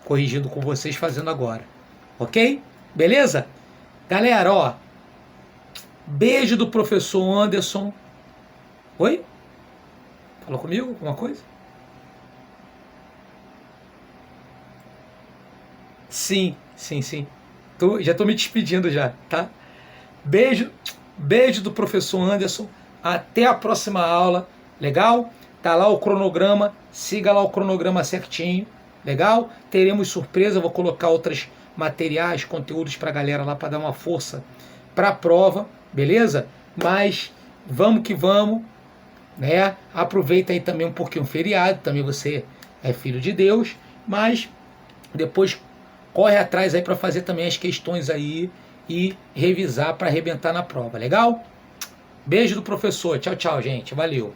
Corrigindo com vocês, fazendo agora. Ok? Beleza? Galera, ó. Beijo do professor Anderson. Oi? Falou comigo alguma coisa? Sim, sim, sim. Já tô me despedindo já, tá? Beijo do professor Anderson. Até a próxima aula. Legal? Tá lá o cronograma. Siga lá o cronograma certinho. Legal? Teremos surpresa. Vou colocar outras materiais, conteúdos para a galera lá para dar uma força para a prova, beleza? Mas vamos que vamos, né? Aproveita aí também um pouquinho o feriado, também você é filho de Deus, mas depois corre atrás aí para fazer também as questões aí e revisar para arrebentar na prova, legal? Beijo do professor, tchau, tchau, gente, valeu.